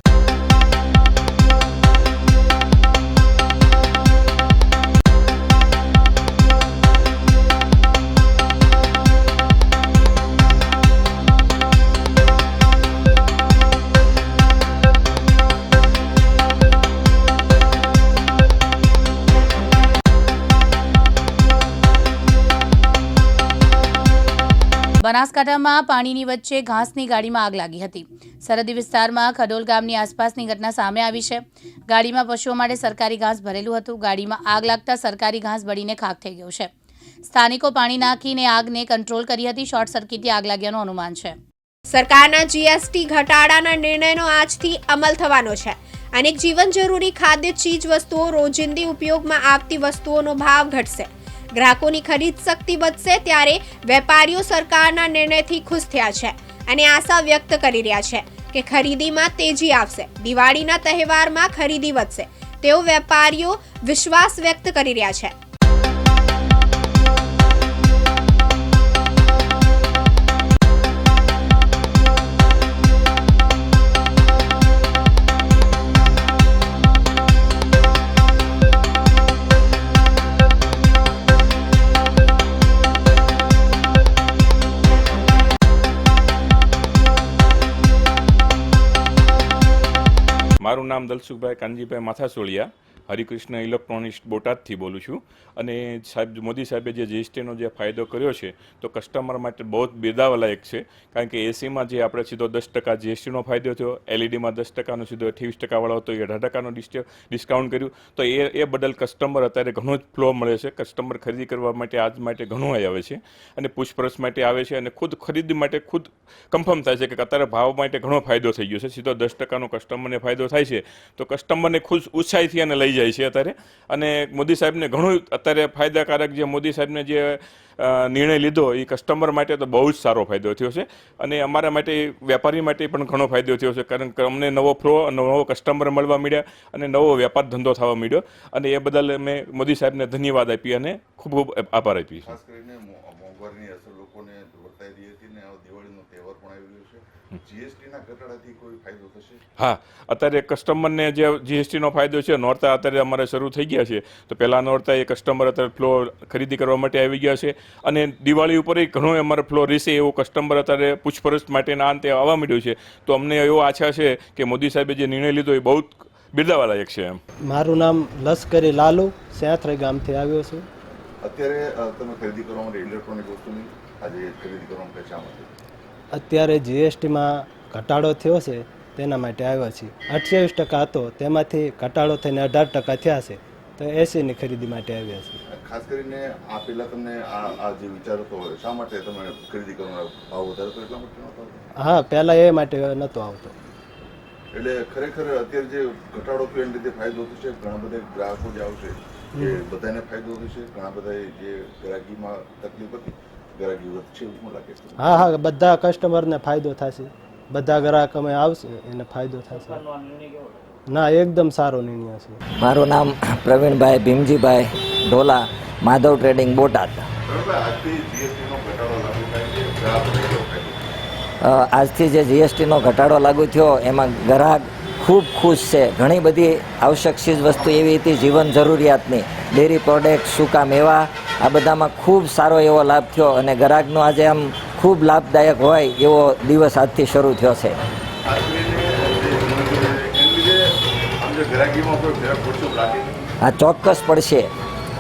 બનાસકાંઠામાં પાણીની વચ્ચે ઘાસની ગાડીમાં આગ લાગી હતી. સરહદી વિસ્તારમાં ખડોલ ગામની આસપાસની ઘટના સામે આવી છે. ગાડીમાં પશુઓ માટે સરકારી ઘાસ ભરેલું હતું. ગાડીમાં આગ લાગતા સરકારી ઘાસ બળીને ખાખ થઈ ગયું છે. સ્થાનિકો પાણી નાખીને આગને કંટ્રોલ કરી હતી. શોર્ટ સર્કિટથી આગ લાગ્યાનું અનુમાન છે. સરકારના GST ઘટાડાના નિર્ણયનો આજથી અમલ થવાનો છે. અનેક જીવન જરૂરી ખાદ્ય ચીજ વસ્તુઓ, રોજિંદી ઉપયોગમાં આવતી વસ્તુઓનો ભાવ ઘટશે. ગ્રાહકોની ખરીદ શક્તિ વધશે, ત્યારે વેપારીઓ સરકારના નિર્ણયથી ખુશ થયા છે અને આશા વ્યક્ત કરી રહ્યા છે કે ખરીદીમાં તેજી આવશે. દિવાળીના તહેવારમાં ખરીદી વધશે તેવો વેપારીઓ વિશ્વાસ વ્યક્ત કરી રહ્યા છે. મારું નામ દલસુખભાઈ કાનજીભાઈ માથાસોળિયા હરિકૃષ્ણ ઇલેક્ટ્રોનિક્સ બોટાદથી બોલું છું. અને સાહેબ મોદી સાહેબે જે જીએસટીનો જે ફાયદો કર્યો છે તો કસ્ટમર માટે બહુ જ બિરદાવલાયક છે. કારણ કે એસીમાં જે આપણે સીધો 10% જીએસટીનો ફાયદો થયો, એલઈડીમાં 10%નો સીધો 28% હતો, એ 18% ડિસ્કાઉન્ટ કર્યું. તો એ બદલ કસ્ટમર અત્યારે ઘણો જ ફ્લો મળે છે. કસ્ટમર ખરીદી કરવા માટે આજ માટે ઘણું આવે છે અને પૂછપરછ માટે આવે છે અને ખુદ ખરીદી માટે ખુદ કન્ફર્મ થાય છે કે અત્યારે ભાવ માટે ઘણો ફાયદો થઈ ગયો છે. સીધો 10%નો કસ્ટમરને ફાયદો થાય છે તો કસ્ટમરને ખુદ ઉત્સાહીથી અને લઈ જાય છે અત્યારે. અને મોદી સાહેબને ઘણું અત્યારે ફાયદાકારક જે મોદી સાહેબને જે નિર્ણય લીધો એ કસ્ટમર માટે તો બહુ જ સારો ફાયદો થયો છે. અને અમારા માટે વેપારી માટે પણ ઘણો ફાયદો થયો છે, કારણ કે અમને નવો ફ્લો, નવો કસ્ટમર મળવા મળ્યા અને નવો વેપાર ધંધો થવા મળ્યો. અને એ બદલ અમે મોદી સાહેબને ધન્યવાદ આપી અને ખૂબ ખૂબ આભાર આપી. ખાસ કરીને મોંઘવારીની અસર લોકોને વર્તાઈ રહી હતી ને દિવાળીનો તહેવાર પણ આવી રહ્યો છે. જીએસટીના ઘટાડાથી કોઈ ફાયદો થશે? હા, અત્યારે કસ્ટમરને જે જીએસટીનો ફાયદો છે, નોરતા અત્યારે અમારે શરૂ થઈ ગયા છે. તો પહેલાં નોરતા એ કસ્ટમર અત્યારે ફ્લો ખરીદી કરવા માટે આવી ગયા છે અને દિવાળી ઉપર ઘણો અમારે ફ્લો રહેશે એવો કસ્ટમર અત્યારે પૂછપરછ માટેના અંતે આવવા માંડ્યું છે. તો અમને એવો આશા છે કે મોદી સાહેબે જે નિર્ણય લીધો એ બહુ બિરદાવાલાયક છે. એમ મારું નામ લશ્કરી લાલુ, સ્યાથરા ગામથી આવ્યો છું. અત્યારે તમે ખરીદી કરવા માટે ઇલેક્ટ્રોનિક વસ્તુની આજે ખરીદી કરવા માટે શા માટે? અત્યારે જીએસટીમાં ઘટાડો થયો છે તેના માટે આવ્યા છીએ. 28% હતો, તેમાંથી ઘટાડો થઈને 18% થયા છે, તો એસીની ખરીદી માટે આવ્યા છીએ. ખાસ કરીને આ પહેલા તમને આ જે વિચાર હતો, શા માટે તમે ખરીદી કરવાનો ભાવ વધારે તો એટલા માટે નહોતો? હા, પહેલાં એ માટે નહોતો આવતો. એટલે ખરેખર અત્યારે જે ઘટાડો થયો એને લીધે ફાયદો થશે. ઘણા બધા ગ્રાહકો જે આવશે એ બધાને ફાયદો થશે. ઘણા બધા જે ગ્રાહકીમાં તકલીફ હતી ગ્રાહકી વધશે એવું લાગે છે? હા હા, બધા કસ્ટમરને ફાયદો થશે, બધા ગ્રાહક અમે આવશે એને ફાયદો થશે. ના, એકદમ સારો નિર્ણય છે. મારું નામ પ્રવીણભાઈ ભીમજીભાઈ ઢોલા, માધવ ટ્રેડિંગ બોટાદ. આજથી જે જીએસટીનો ઘટાડો લાગુ થયો એમાં ગ્રાહક ખૂબ ખુશ છે. ઘણી બધી આવશ્યક ચીજ વસ્તુ એવી હતી જીવન જરૂરિયાતની, ડેરી પ્રોડક્ટ, સૂકા મેવા, આ બધામાં ખૂબ સારો એવો લાભ થયો અને ગ્રાહકનો આજે આમ ખૂબ લાભદાયક હોય એવો દિવસ આજથી શરૂ થયો છે. હા, ચોક્કસ પડશે,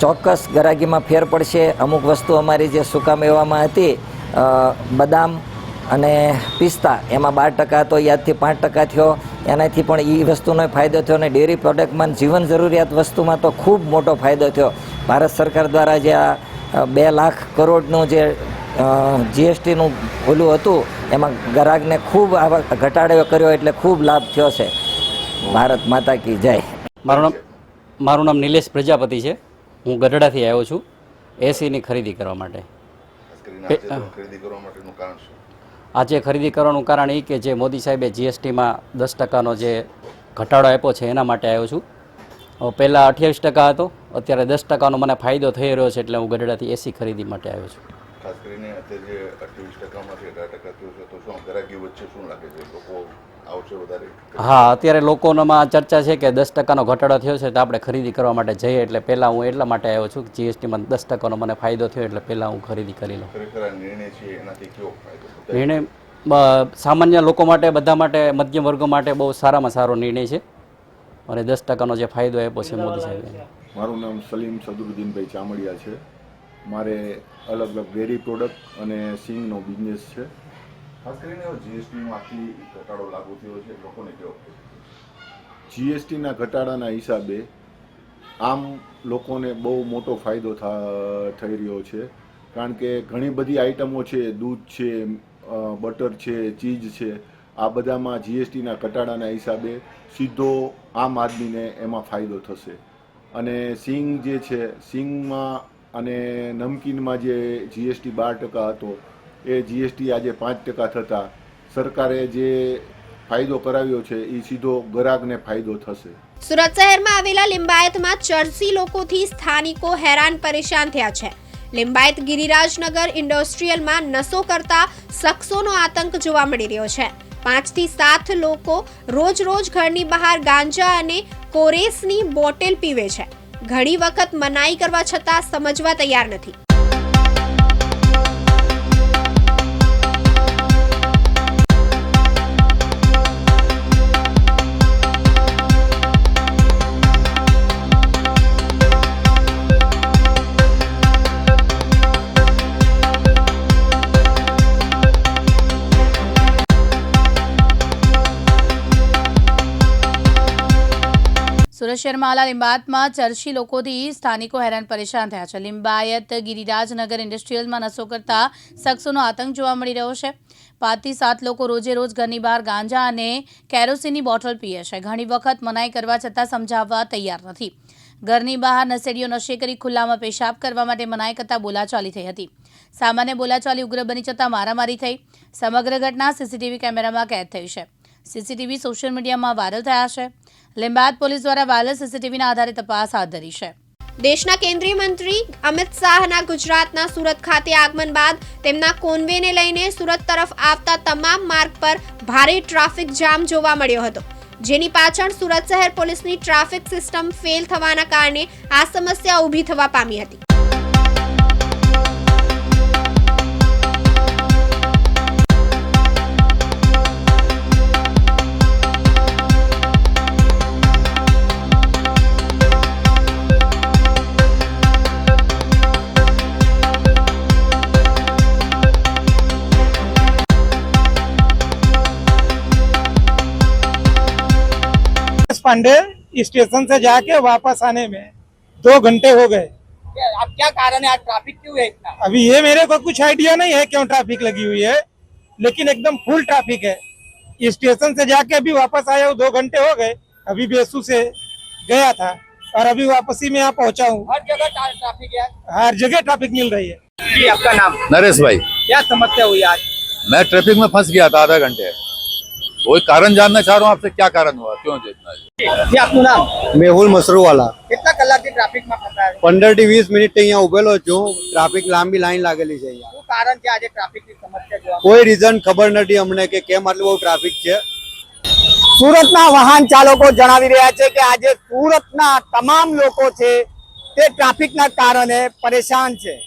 ચોક્કસ ગ્રાહકીમાં ફેર પડશે. અમુક વસ્તુ અમારી જે સૂકા મેવામાં હતી, બદામ અને પિસ્તા, એમાં 12% હતો, યાદથી 5% થયો. એનાથી પણ એ વસ્તુનો ફાયદો થયો. અને ડેરી પ્રોડક્ટમાં જીવન જરૂરિયાત વસ્તુમાં તો ખૂબ મોટો ફાયદો થયો. ભારત સરકાર દ્વારા જે આ 2 લાખ કરોડનું જે જીએસટીનું ઓલું હતું એમાં ગ્રાહકને ખૂબ ઘટાડો કર્યો એટલે ખૂબ લાભ થયો છે. ભારત માતા કી જય. મારું નામ નિલેશ પ્રજાપતિ છે. હું ગઢડાથી આવ્યો છું એસીની ખરીદી કરવા માટે. આજે ખરીદી કરવાનું કારણ એ કે જે મોદી સાહેબે જીએસટીમાં 10%નો જે ઘટાડો આપ્યો છે એના માટે આવ્યો છું. પહેલાં 28% હતો, અત્યારે 10%નો મને ફાયદો થઈ રહ્યો છે એટલે હું ગઢડાથી એસી ખરીદી માટે આવ્યો છું. ખાસ કરીને અત્યારે જે 28%માંથી 18% થયું છે તો શું ગ્રાહકી વચ્ચે શું લાગે છે? લોકો આવશે વધારે? હા, અત્યારે લોકોમાં ચર્ચા છે કે 10%નો ઘટાડો થયો છે તો આપણે ખરીદી કરવા માટે જઈએ. એટલે પહેલાં હું એટલા માટે આવ્યો છું કે જીએસટીમાં 10%નો મને ફાયદો થયો એટલે પહેલાં હું ખરીદી કરી લઉં. ખરેખર આ નિર્ણય છે એનાથી કેવો ફાયદો? નિર્ણય સામાન્ય લોકો માટે, બધા માટે, મધ્યમ વર્ગ માટે બહુ સારામાં સારો નિર્ણય છે અને 10%નો જે ફાયદો આપ્યો છે મોદી સાહેબે. મારું નામ સલીમ સદરુદ્દીનભાઈ ચામડિયા છે. મારે અલગ અલગ ડેરી પ્રોડક્ટ અને સિંગનો બિઝનેસ છે. ખાસ કરીને જીએસટીનો આટલી ઘટાડો લાગુ થયો છે, લોકોને કેવો? જીએસટીના ઘટાડાના હિસાબે આમ લોકોને બહુ મોટો ફાયદો થઈ રહ્યો છે. કારણ કે ઘણી બધી આઈટમો છે, દૂધ છે, બટર છે, ચીઝ છે, આ બધામાં જીએસટીના ઘટાડાના હિસાબે સીધો આમ આદમીને એમાં ફાયદો થશે. અને સિંગ જે છે, સિંગમાં અને નમકીનમાં જે જીએસટી 12% હતો એ જીએસટી આજે 5% થતાં સરકારે જે ફાયદો કરાવ્યો છે એ સીધો ગ્રાહકને ફાયદો થશે. સુરત શહેરમાં આવેલા લિંબાયતમાં ચરસી લોકોથી સ્થાનિકો હેરાન પરેશાન થયા છે. લિંબાયત ગિરિરાજનગર ઇન્ડસ્ટ્રીયલમાં નશો કરતા શખ્સોનો આતંક જોવા મળી રહ્યો છે. 5 થી 7 લોકો રોજ ઘરની બહાર ગાંજા અને કોરેસની બોટલ પીવે છે. ઘણી વખત મનાઈ કરવા છતાં સમજવા તૈયાર નથી. સુરત શહેરમાં આવેલા લિંબાયતમાં ચર્ચી લોકોથી સ્થાનિકો હેરાન પરેશાન થયા છે. લિંબાયત ગિરિરાજનગર ઇન્ડસ્ટ્રીયલમાં નશો કરતા શખ્સોનો આતંક જોવા મળી રહ્યો છે. 5 થી 7 લોકો રોજે રોજ ઘરની બહાર ગાંજા અને કેરોસીનની બોટલ પીએ છે. ઘણી વખત મનાઈ કરવા છતાં સમજાવવા તૈયાર નથી. ઘરની બહાર નશેડીઓ નશે કરી ખુલ્લામાં પેશાબ કરવા માટે મનાઈ કરતા બોલાચાલી થઈ હતી. સામાન્ય બોલાચાલી ઉગ્ર બની જતાં મારામારી થઈ. સમગ્ર ઘટના સીસીટીવી કેમેરામાં કેદ થઈ છે. સીસીટીવી સોશિયલ મીડિયામાં વાયરલ થયા છે. લિંબાયત પોલીસ દ્વારા વાયરલ સીસીટીવીના આધારે તપાસ હાથ ધરી છે. દેશના કેન્દ્રીય મંત્રી અમિત શાહના ગુજરાતના સુરત ખાતે આગમન બાદ તેમના કોન્વેને લઈને સુરત તરફ આવતા તમામ માર્ગ પર ભારે ટ્રાફિક જામ જોવા મળ્યો હતો, જેની પાછળ સુરત શહેર પોલીસની ટ્રાફિક સિસ્ટમ ફેલ થવાના કારણે આ સમસ્યા ઊભી થવા પામી હતી. पांडे स्टेशन से जाके वापस आने में 2 घंटे हो गए. अब क्या कारण है, आज ट्रैफिक क्यों है इतना? अभी ये मेरे को कुछ आइडिया नहीं है क्यों ट्रैफिक लगी हुई है, लेकिन एकदम फुल ट्रैफिक है. स्टेशन से जाके अभी वापस आया हूँ, 2 घंटे हो गए. अभी बेसू से गया था और अभी वापसी में यहाँ पहुँचा हूँ. हर जगह ट्रैफिक है, हर जगह ट्रैफिक मिल रही है. जी आपका नाम? नरेश भाई. क्या समस्या हुई आज? मैं ट्रैफिक में फंस गया था आधा घंटे. वही कारण जानना चाह रहा हूँ आपसे, क्या कारण हुआ, क्यों जितना? जी आपનું નામ? મેહુલ મસરૂવાલા. કેટલા કલાકથી ટ્રાફિકમાં ફસાયા? 15 થી 20 મિનિટ અહીંયા ઉભેલો છું. ટ્રાફિક લાંબી લાઈન લાગેલી છે અહીંયા. શું કારણ છે આજે ટ્રાફિકની સમસ્યા જોવા? કોઈ રીઝન ખબર નથી અમને કે કેમ આટલું બહુ ટ્રાફિક છે. સુરતના વાહન ચાલકો જણાવી રહ્યા છે કે આજે સુરતના તમામ લોકો છે તે ટ્રાફિકના કારણે પરેશાન છે.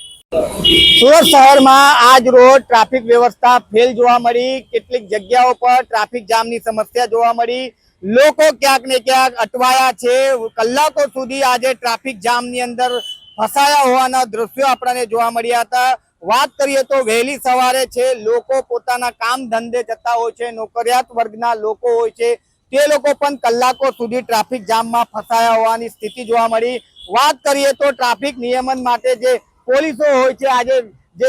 સુરત શહેરમાં આજ રોજ ટ્રાફિક વ્યવસ્થા ફેલ જોવા મળી. કેટલીક જગ્યાઓ પર ટ્રાફિક જામની સમસ્યા જોવા મળી. લોકો ક્યાંક ને ક્યાંક અટવાયા છે. કલાકો સુધી આજે ટ્રાફિક જામની અંદર ફસાયા હોવાના દ્રશ્યો આપણને જોવા મળ્યા હતા. વાત કરીએ તો વહેલી સવારે છે લોકો પોતાના કામ ધંધે જતા હોય છે, નોકરિયાત વર્ગના લોકો હોય છે, તે લોકો પણ કલાકો સુધી ટ્રાફિક જામમાં ફસાયા હોવાની સ્થિતિ જોવા મળી. વાત કરીએ તો ટ્રાફિક નિયમન માટે જે પોલીસો હોય છે, આજે જે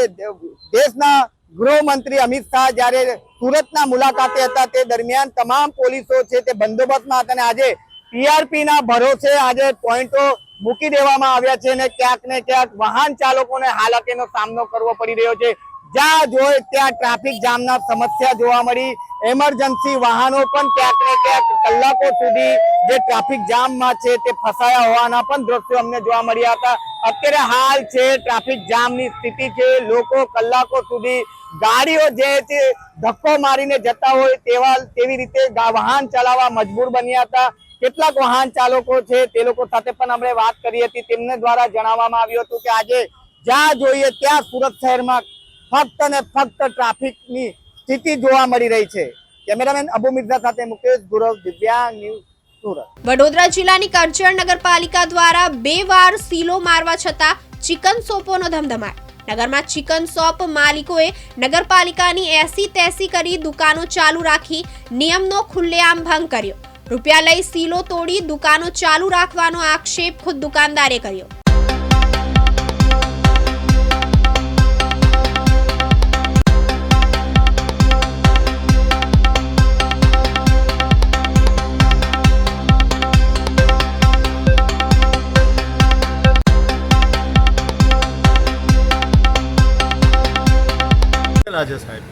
દેશના ગૃહમંત્રી અમિત શાહ જ્યારે સુરતના મુલાકાતે હતા તે દરમિયાન તમામ પોલીસો છે તે બંદોબસ્તમાં હતા અને આજે ટીઆરપી ના ભરોસે આજે પોઈન્ટો મૂકી દેવામાં આવ્યા છે અને ક્યાંક ને ક્યાંક વાહન ચાલકોને હાલાકીનો સામનો કરવો પડી રહ્યો છે. જ્યાં જોઈએ ત્યાં ટ્રાફિક જામના સમસ્યા જોવા મળી. એમરજન્સી વાહનો પણ ક્યાંક ને ક્યાંક કલાકો સુધી જે ટ્રાફિક જામમાં છે તે ફસાયા હોવાના પણ દ્રશ્યો અમને જોવા મળ્યા હતા. અત્યારે હાલ છે ટ્રાફિક જામની સ્થિતિ છે. લોકો કલાકો સુધી ગાડીઓ જે છે ધક્કો મારીને જતા હોય તેવી રીતે વાહન ચલાવવા મજબૂર બન્યા હતા. કેટલાક વાહન ચાલકો છે તે લોકો સાથે પણ આપણે વાત કરી હતી. તેમને દ્વારા જણાવવામાં આવ્યું હતું કે આજે જ્યાં જોઈએ ત્યાં સુરત શહેરમાં ફક્ત ને ફક્ત ટ્રાફિકની સ્થિતિ જોવા મળી રહી છે. કેમેરામેન અબુ મિર્ઝા સાથે મુકેશ ગુરવ, દિવ્યાંગ ન્યૂઝ, સુરત. વડોદરા જિલ્લાની કરજણ નગરપાલિકા દ્વારા 2 વાર સીલો મારવા છતાં ચિકન શોપોનો ધમધમાટ. નગરમાં ચિકન શોપ માલિકોએ નગરપાલિકાની એસી તેસી કરી દુકાનો ચાલુ રાખી નિયમનો ખુલ્લેઆમ ભંગ કર્યો. રૂપિયા લઈ સીલો તોડી દુકાનો ચાલુ રાખવાનો આક્ષેપ ખુદ દુકાનદારે કર્યો.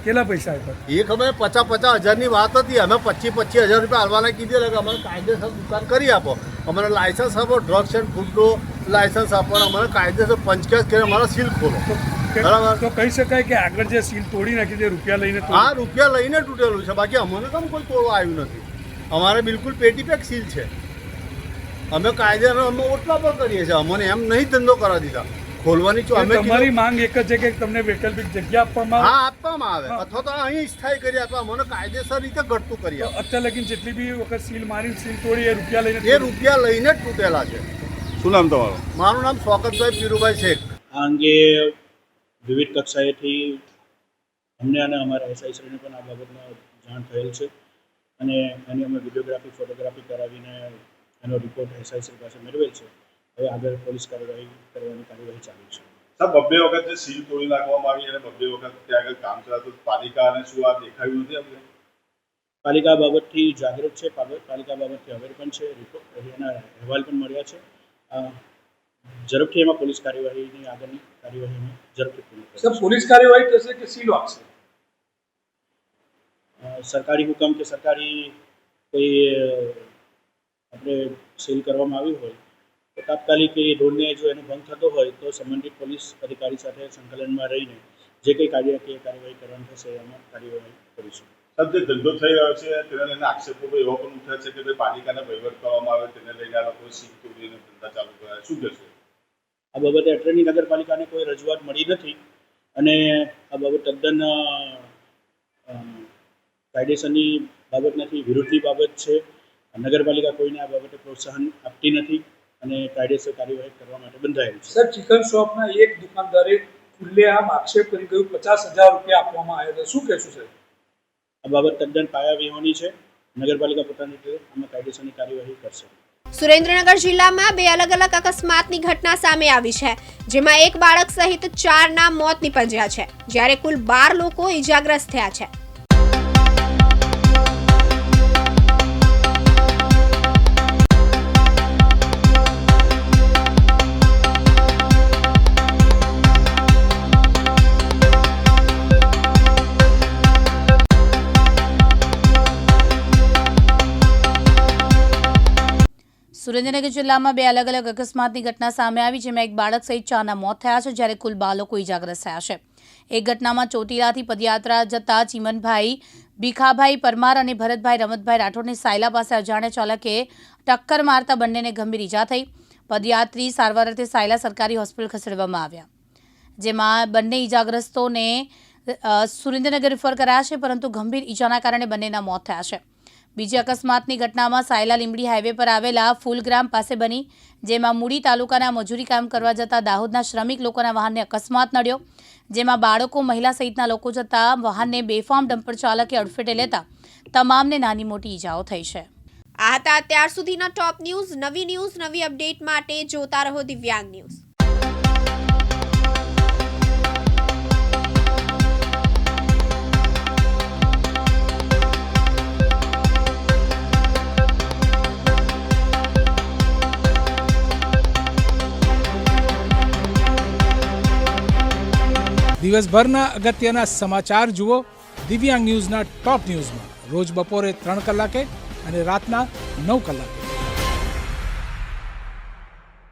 કેટલા પૈસા આપ્યા? એ ખબર 50,000 ની વાત હતી. અમે 25,000 રૂપિયા હાલવાના કીધેલા કે અમારે કાયદેસર દુકાન કરી આપો, અમારે લાયસન્સ આપો, ડ્રગ્સ એન્ડ ફૂડનું લાયસન્સ આપો, અમારે કાયદેસર પંચકેસ કરી અમારા સીલ ખોલો. બરાબર, તો કહી શકાય કે આગળ જે સીલ તોડી નાખી તે રૂપિયા લઈને હા રૂપિયા લઈને તૂટેલું છે. બાકી અમને કેમ કોઈ તોડવા આવ્યું નથી. અમારે બિલકુલ પેટી પેક સીલ છે. અમે કાયદેસર અમે ઓટલા પર કરીએ છીએ. અમને એમ નહીં ધંધો કરવા દીધા ખોલવાની. તમારી માંગ એક જ છે કે તમને વૈકલ્પિક જગ્યા આપવામાં આવે? હા, આપવામાં આવે અથવા તો અહીં સ્થાયી કરી આપવા, મને કાયદેસર રીતે ઘટતું કરી આપે. અત્યાર લગીન જેટલી બી વખત સીલ મારી સીલ તોડી એ રૂપિયા લઈને જ તૂટેલા છે. શું નામ તમારું? મારું નામ શોકતભાઈ પીરુભાઈ શેખ. આ અંગે વિવિધ કક્ષાએથી અમને અને અમારા એસઆઈશ્રીને પણ આ બાબતમાં જાણ થયેલ છે અને એની અમે વિડીયોગ્રાફી, ફોટોગ્રાફી કરાવીને એનો રિપોર્ટ એસઆઈશ્રી પાસે મેળવેલ છે. હવે આગળ પોલીસ કાર્યવાહી કરવાની કાર્યવાહી ચાલુ છે. સાહેબ, બબ્બે વખત જે સીલ તોડી નાખવામાં આવી અને બબ્બે વખત ત્યાં આગળ કામ ચલાતું પાલિકાને શું આ દેખાયું નથી આપણે? પાલિકા બાબતથી જાગૃત છે, પાલિકા બાબતથી અવેર પણ છે, એના અહેવાલ પણ મળ્યા છે. ઝડપથી એમાં પોલીસ કાર્યવાહીની આગળની કાર્યવાહીને ઝડપથી પૂરી કરશે. પોલીસ કાર્યવાહી થશે કે સીલ આપશે? સરકારી હુકમ કે સરકારી કોઈ આપણે સીલ કરવામાં આવ્યું હોય તો તાત્કાલિક એ રોડને જો એનો ભંગ થતો હોય તો સંબંધિત પોલીસ અધિકારી સાથે સંકલનમાં રહીને જે કંઈ કાર્યવાહી કરવાની થશે એમાં કાર્યવાહી કરીશું. સાહેબ, જે ધંધો થઈ રહ્યો છે તેને લઈને આક્ષેપો એવો પણ ઉઠ્યા છે કે ભાઈ પાલિકાને વહીવટ કરવામાં આવે તેને લઈને આ લોકો સીલ તોડીને ધંધા ચાલુ કર્યા. શું કહેશો? આ બાબતે અટરેની નગરપાલિકાને કોઈ રજૂઆત મળી નથી અને આ બાબત તદ્દન કાયદેસરની બાબત નથી, વિરુદ્ધની બાબત છે. નગરપાલિકા કોઈને આ બાબતે પ્રોત્સાહન આપતી નથી અને કાયદેસર કાર્યવાહી કરવા માટે બંધાયેલ છે. સર, ચિકન શોપના એક દુકાનદારે ખુલ્લેઆમ આક્ષેપ કરી ગયું 50,000 રૂપિયા આપવામાં આવ્યા હતા. શું કહેશું સર? આ બાબત તદ્દન પાયાવિહોણી છે. નગરપાલિકા પોતાની રીતે આમાં કાયદેસરની કાર્યવાહી કરશે. સુરેન્દ્રનગર જિલ્લામાં 2 અલગ-અલગ અકસ્માતની ઘટના સામે આવી છે, જેમાં એક બાળક સહિત 4ના મોત નીપજ્યા છે, જ્યારે કુલ 12 લોકો ઈજાગ્રસ્ત થયા છે. સુરેન્દ્રનગર જિલ્લામાં 2 અલગ અલગ અકસ્માતની ઘટના સામે આવી, જેમાં એક બાળક સહિત 4ના મોત થયા છે, જ્યારે કુલ 12 લોકો ઇજાગ્રસ્ત થયા છે. એક ઘટનામાં ચોટીલાથી પદયાત્રા જતા ચીમનભાઈ ભીખાભાઈ પરમાર અને ભરતભાઈ રમતભાઈ રાઠોડને સાયલા પાસે અજાણ્યા ચાલકે ટક્કર મારતા બંનેને ગંભીર ઇજા થઈ. પદયાત્રી સારવાર અર્થે સાયલા સરકારી હોસ્પિટલ ખસેડવામાં આવ્યા, જેમાં બંને ઇજાગ્રસ્તોને સુરેન્દ્રનગર રિફર કરાયા છે, પરંતુ ગંભીર ઇજાના કારણે બંનેના મોત થયા છે. બીજી અકસ્માતની ઘટનામાં સાયલા લીંબડી હાઈવે પર આવેલા ફૂલગ્રામ પાસે બની, જેમાં મૂડી તાલુકાના મજૂરી કામ કરવા જતા દાહોદના શ્રમિક લોકોના વાહનને અકસ્માત નડ્યો, જેમાં બાળકો, મહિલા સહિતના લોકો જતા વાહનને બેફામ ડમ્પર ચાલકે અડફેટે લેતા તમામને નાની મોટી ઈજાઓ થઈ છે. આ હતા અત્યાર સુધીના ટોપ ન્યૂઝ. નવી અપડેટ માટે જોતા રહો દિવ્યાંગ ન્યૂઝ. દિવસભરના અગત્યના સમાચાર જુઓ દિવ્યાંગ ન્યૂઝના ટોપ ન્યૂઝમાં રોજ બપોરે 3 કલાકે અને રાતના 9 કલાકે.